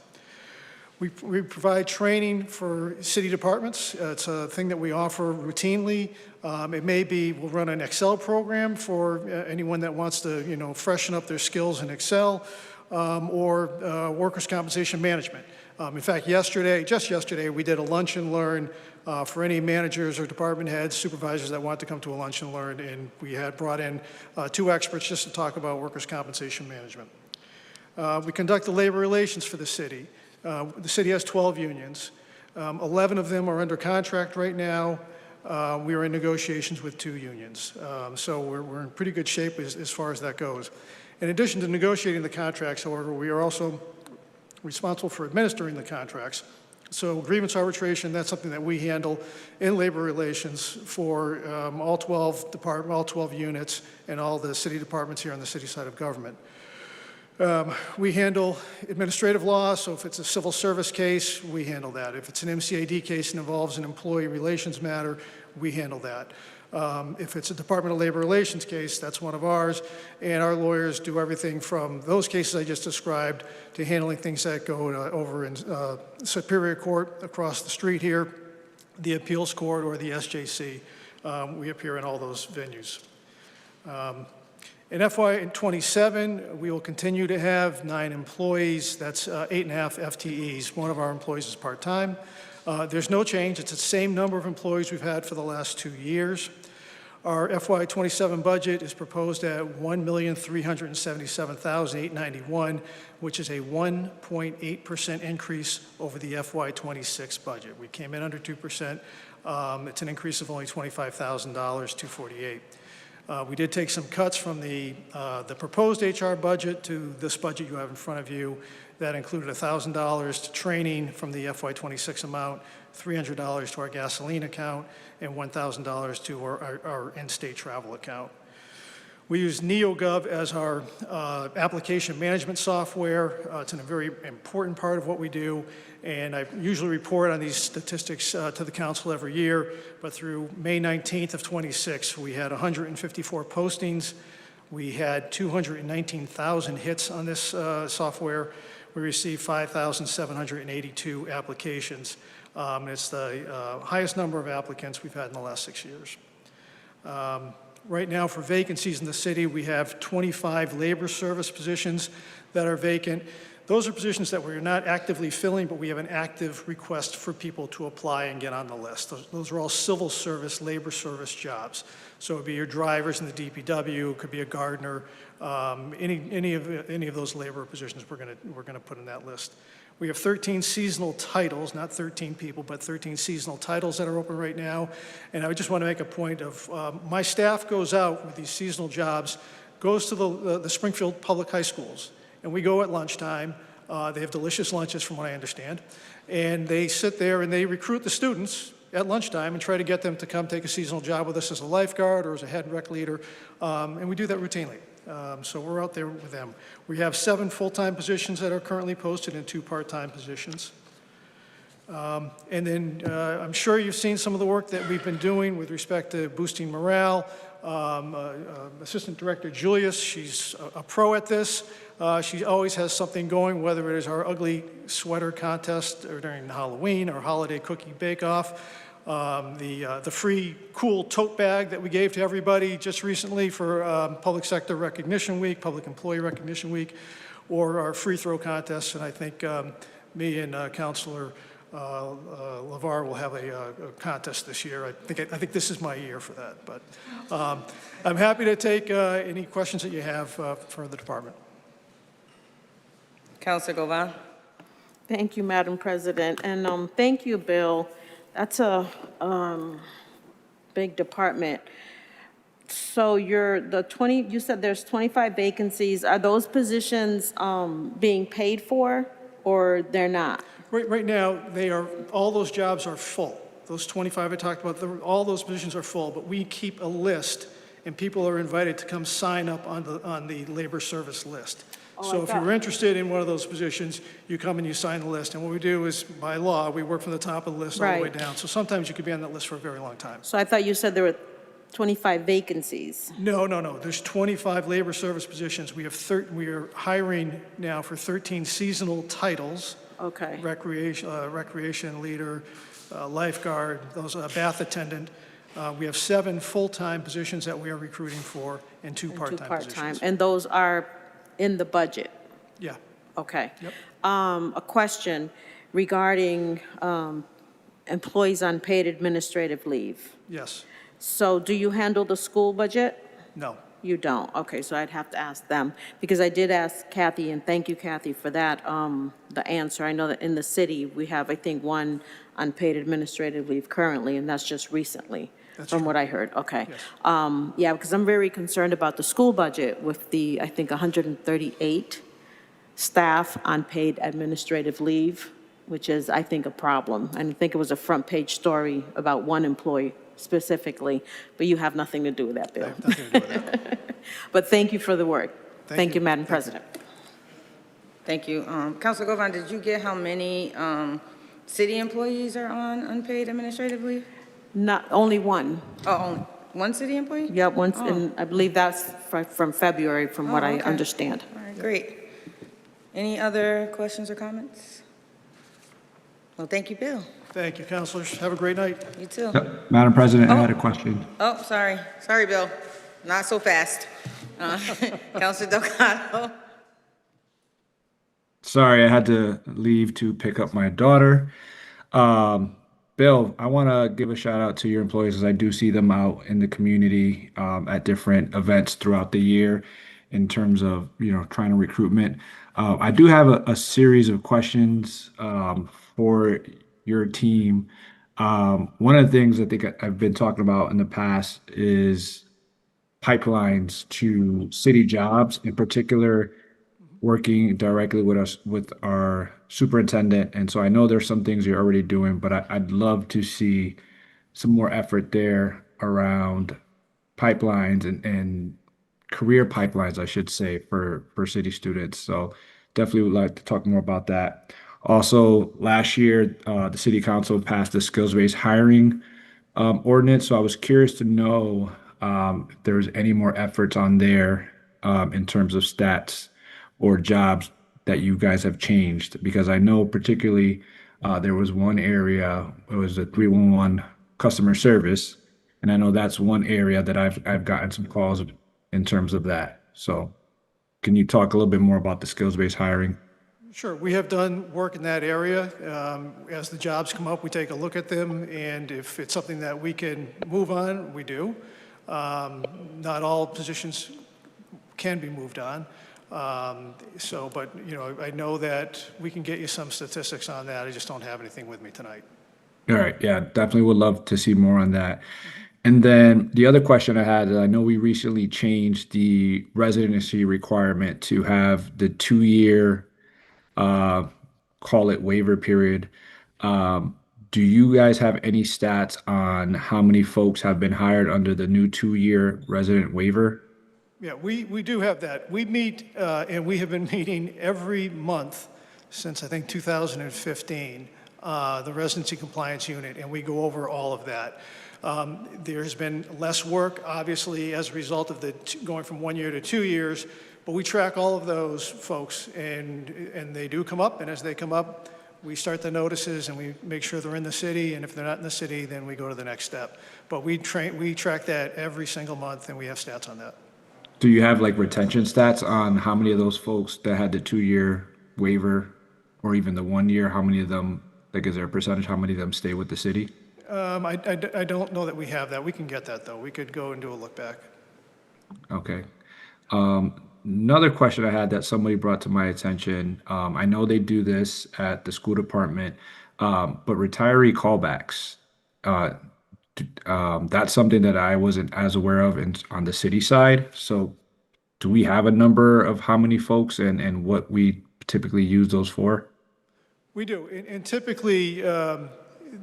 We provide training for city departments. It's a thing that we offer routinely. It may be we'll run an Excel program for anyone that wants to, freshen up their skills in Excel, or workers' compensation management. In fact, just yesterday, we did a lunch and learn for any managers or department heads, supervisors that want to come to a lunch and learn, and we had brought in 2 experts just to talk about workers' compensation management. We conduct the labor relations for the city. The city has 12 unions. 11 of them are under contract right now. We are in negotiations with 2 unions. So we're in pretty good shape as far as that goes. In addition to negotiating the contracts, however, we are also responsible for administering the contracts. So grievance arbitration, that's something that we handle in labor relations for all 12 units and all the city departments here on the city side of government. We handle administrative law, so if it's a civil service case, we handle that. If it's an MCAD case and involves an employee relations matter, we handle that. If it's a Department of Labor Relations case, that's one of ours, and our lawyers do everything from those cases I just described to handling things that go over in Superior Court across the street here, the Appeals Court, or the SJC. We appear in all those venues. In FY '27, we will continue to have 9 employees. That's 8.5 FTEs. One of our employees is part-time. There's no change. It's the same number of employees we've had for the last 2 years. Our FY '27 budget is proposed at $1,377,891, which is a 1.8% increase over the FY '26 budget. We came in under 2%. It's an increase of only $25,000, $248. We did take some cuts from the proposed HR budget to this budget you have in front of you. That included $1,000 to training from the FY '26 amount, $300 to our gasoline account, and $1,000 to our in-state travel account. We use NeoGov as our application management software. It's a very important part of what we do, and I usually report on these statistics to the council every year, but through May 19th of '26, we had 154 postings. We had 219,000 hits on this software. We received 5,782 applications. It's the highest number of applicants we've had in the last 6 years. Right now, for vacancies in the city, we have 25 labor service positions that are vacant. Those are positions that we're not actively filling, but we have an active request for people to apply and get on the list. Those are all civil service, labor service jobs. So it would be your drivers in the DPW, it could be a gardener, any of those labor positions we're gonna put in that list. We have 13 seasonal titles, not 13 people, but 13 seasonal titles that are open right now. And I just want to make a point of, my staff goes out with these seasonal jobs, goes to the Springfield public high schools, and we go at lunchtime. They have delicious lunches from what I understand. And they sit there and they recruit the students at lunchtime and try to get them to come take a seasonal job with us as a lifeguard or as a head rec leader. And we do that routinely. So we're out there with them. We have 7 full-time positions that are currently posted and 2 part-time positions. And then I'm sure you've seen some of the work that we've been doing with respect to boosting morale. Assistant Director Julius, she's a pro at this. She always has something going, whether it is our ugly sweater contest or during Halloween or holiday cookie bake-off. The free cool tote bag that we gave to everybody just recently for Public Sector Recognition Week, Public Employee Recognition Week, or our free throw contest. And I think me and Councilor LeVar will have a contest this year. I think this is my year for that. But I'm happy to take any questions that you have for the department. Councilor Govan. Thank you, Madam President, and thank you, Bill. That's a big department. So you said there's 25 vacancies. Are those positions being paid for, or they're not? Right now, all those jobs are full. Those 25 I talked about, all those positions are full, but we keep a list, and people are invited to come sign up on the labor service list. So if you're interested in one of those positions, you come and you sign the list. And what we do is, by law, we work from the top of the list all the way down. So sometimes you could be on that list for a very long time. So I thought you said there were 25 vacancies. No. There's 25 labor service positions. We are hiring now for 13 seasonal titles. Okay. Recreation leader, lifeguard, those bath attendant. We have 7 full-time positions that we are recruiting for and 2 part-time positions. And those are in the budget? Yeah. Okay. Yep. A question regarding employees on paid administrative leave. Yes. So do you handle the school budget? No. You don't? Okay, so I'd have to ask them, because I did ask Kathy, and thank you, Kathy, for that, the answer. I know that in the city, we have, I think, 1 unpaid administrative leave currently, and that's just recently. From what I heard, okay. Yes. Yeah, because I'm very concerned about the school budget with the, I think, 138 staff on paid administrative leave, which is, I think, a problem. And I think it was a front page story about 1 employee specifically, but you have nothing to do with that, Bill. I have nothing to do with that. But thank you for the work. Thank you, Madam President. Thank you. Councilor Govan, did you get how many city employees are on unpaid administrative leave? Not, only 1. Oh, only. one city employee? Yeah, once, Oh. and I believe that's from February, from what Oh, I okay. understand. All right, great. Any other questions or comments? Well, thank you, Bill. Thank you, councilors. Have a great night. You too. Madam President, I Oh. had a question. Oh, sorry. Sorry, Bill. Not so fast. Councilor Delgado. Sorry, I had to leave to pick up my daughter. Bill, I want to give a shout out to your employees as I do see them out in the community at different events throughout the year in terms of, trying to recruitment. I do have a series of questions for your team. One of the things I think I've been talking about in the past is pipelines to city jobs, in particular working directly with us, with our superintendent. And so I know there's some things you're already doing, but I'd love to see some more effort there around pipelines and career pipelines, I should say, for city students. So definitely would like to talk more about that. Also, last year, the city council passed the skills-based hiring ordinance. So I was curious to know if there was any more efforts on there in terms of stats or jobs that you guys have changed, because I know particularly there was one area, it was a 311 customer service, and I know that's one area that I've gotten some calls in terms of that. So can you talk a little bit more about the skills-based hiring? Sure, we have done work in that area. As the jobs come up, we take a look at them, and if it's something that we can move on, we do. Not all positions can be moved on. But I know that we can get you some statistics on that. I just don't have anything with me tonight. All right, yeah, definitely would love to see more on that. And then the other question I had, I know we recently changed the residency requirement to have the 2-year, call it waiver period. Do you guys have any stats on how many folks have been hired under the new 2-year resident waiver? Yeah, we do have that. We meet, and we have been meeting every month since, I think, 2015, the Residency Compliance Unit, and we go over all of that. There's been less work, obviously, as a result of the going from 1 year to 2 years, but we track all of those folks, and they do come up, and as they come up, we start the notices, and we make sure they're in the city, and if they're not in the city, then we go to the next step. But we track that every single month, and we have stats on that. Do you have like retention stats on how many of those folks that had the 2-year waiver or even the 1 year, how many of them, like is there a percentage, how many of them stay with the city? I don't know that we have that. We can get that, though. We could go and do a look back. Okay. Another question I had that somebody brought to my attention, I know they do this at the school department, but retiree callbacks, that's something that I wasn't as aware of on the city side. So do we have a number of how many folks and what we typically use those for? We do, and typically,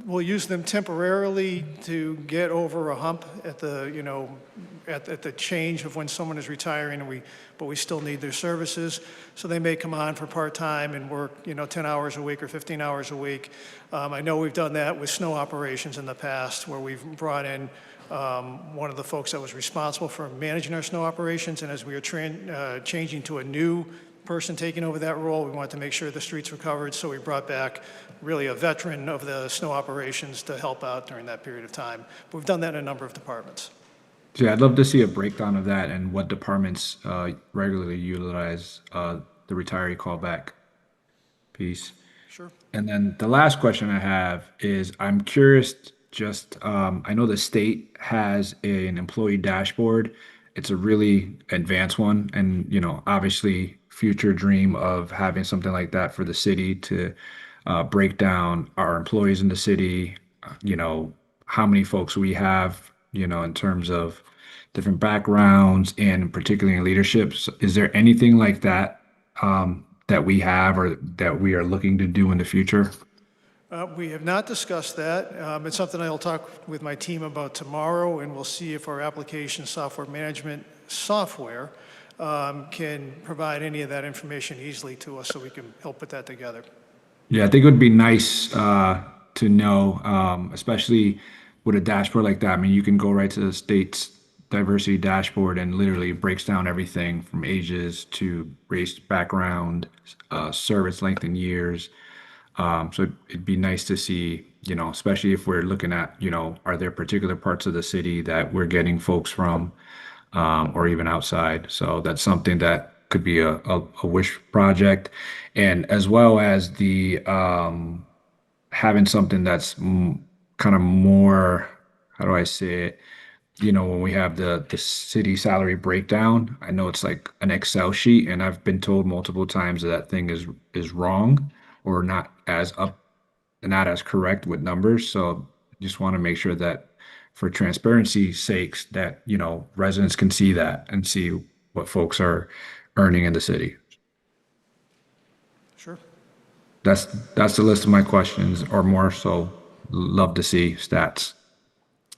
we'll use them temporarily to get over a hump at the, at the change of when someone is retiring, but we still need their services. So they may come on for part-time and work, 10 hours a week or 15 hours a week. I know we've done that with snow operations in the past, where we've brought in one of the folks that was responsible for managing our snow operations, and as we were changing to a new person taking over that role, we wanted to make sure the streets were covered, so we brought back really a veteran of the snow operations to help out during that period of time. But we've done that in a number of departments. So yeah, I'd love to see a breakdown of that and what departments regularly utilize the retiree callback piece. Sure. And then the last question I have is I'm curious, I know the state has an employee dashboard. It's a really advanced one, and obviously future dream of having something like that for the city to break down our employees in the city, how many folks we have, in terms of different backgrounds and particularly in leadership. So is there anything like that that we have or that we are looking to do in the future? We have not discussed that. It's something I'll talk with my team about tomorrow, and we'll see if our application software management software can provide any of that information easily to us so we can help put that together. Yeah, I think it would be nice to know, especially with a dashboard like that, I mean, you can go right to the state's diversity dashboard and literally breaks down everything from ages to race, background, service length in years. So it'd be nice to see, especially if we're looking at, are there particular parts of the city that we're getting folks from, or even outside? So that's something that could be a wish project. And as well as the having something that's kind of more, how do I say it? When we have the city salary breakdown, I know it's like an Excel sheet, and I've been told multiple times that thing is wrong or not as correct with numbers. So just want to make sure that for transparency's sakes that, residents can see that and see what folks are earning in the city. Sure. That's the list of my questions, or more so love to see stats.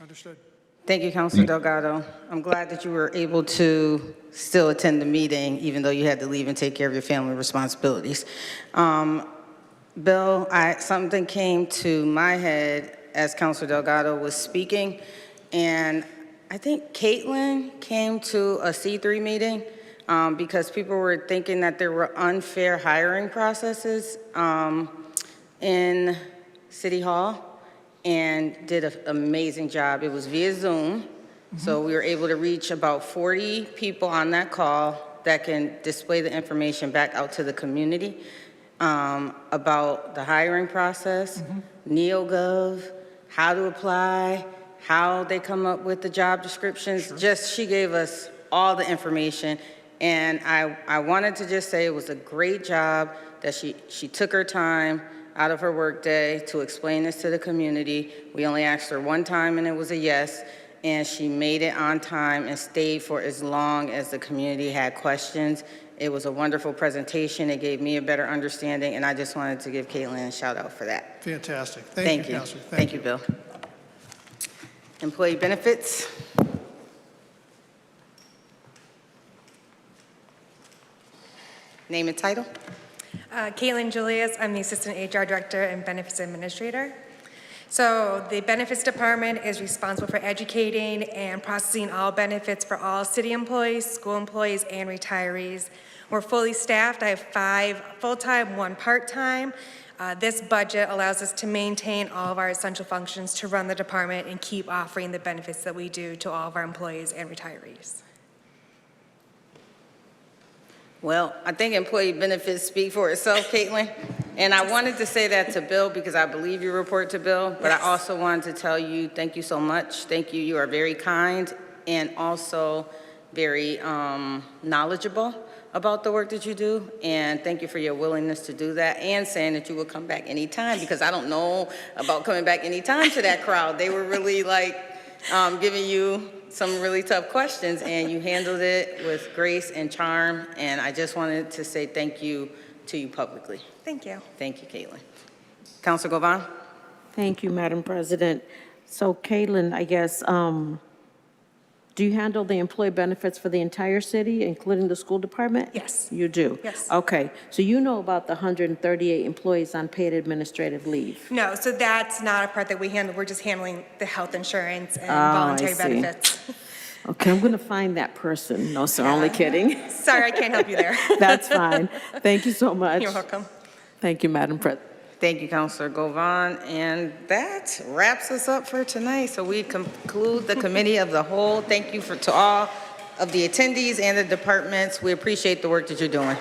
Understood. Thank you, Councilor Delgado. I'm glad that you were able to still attend the meeting, even though you had to leave and take care of your family responsibilities. Bill, something came to my head as Councilor Delgado was speaking, and I think Caitlin came to a C3 meeting because people were thinking that there were unfair hiring processes in City Hall, and did an amazing job. It was via Zoom, so we were able to reach about 40 people on that call that can display the information back out to the community about the hiring process, NeoGov, how to apply, how they come up with the job descriptions. She gave us all the information, and I wanted to just say it was a great job that she took her time out of her workday to explain this to the community. We only asked her one time and it was a yes, and she made it on time and stayed for as long as the community had questions. It was a wonderful presentation. It gave me a better understanding, and I just wanted to give Caitlin a shout out for that. Fantastic. Thank you, Councilor. Thank you, Bill. Employee benefits. Name and title. Caitlin Julius, I'm the Assistant HR Director and Benefits Administrator. So the Benefits Department is responsible for educating and processing all benefits for all city employees, school employees, and retirees. We're fully staffed. I have 5 full-time, 1 part-time. This budget allows us to maintain all of our essential functions to run the department and keep offering the benefits that we do to all of our employees and retirees. Well, I think employee benefits speak for itself, Caitlin. And I wanted to say that to Bill because I believe you report to Bill, but I also wanted to tell you thank you so much. Thank you. You are very kind and also very knowledgeable about the work that you do. And thank you for your willingness to do that and saying that you will come back anytime, because I don't know about coming back anytime to that crowd. They were really giving you some really tough questions, and you handled it with grace and charm, and I just wanted to say thank you to you publicly. Thank you. Thank you, Caitlin. Councilor Govan? Thank you, Madam President. So Caitlin, I guess, do you handle the employee benefits for the entire city, including the school department? Yes. You do? Yes. Okay, so you know about the 138 employees on paid administrative leave? No, so that's not a part that we handle. We're just handling the health insurance and voluntary benefits. Okay, I'm going to find that person. No, sir, only kidding. Sorry, I can't help you there. That's fine. Thank you so much. You're welcome. Thank you, Madam President. Thank you, Councilor Govan. And that wraps us up for tonight. So we conclude the committee of the whole. Thank you to all of the attendees and the departments. We appreciate the work that you're doing.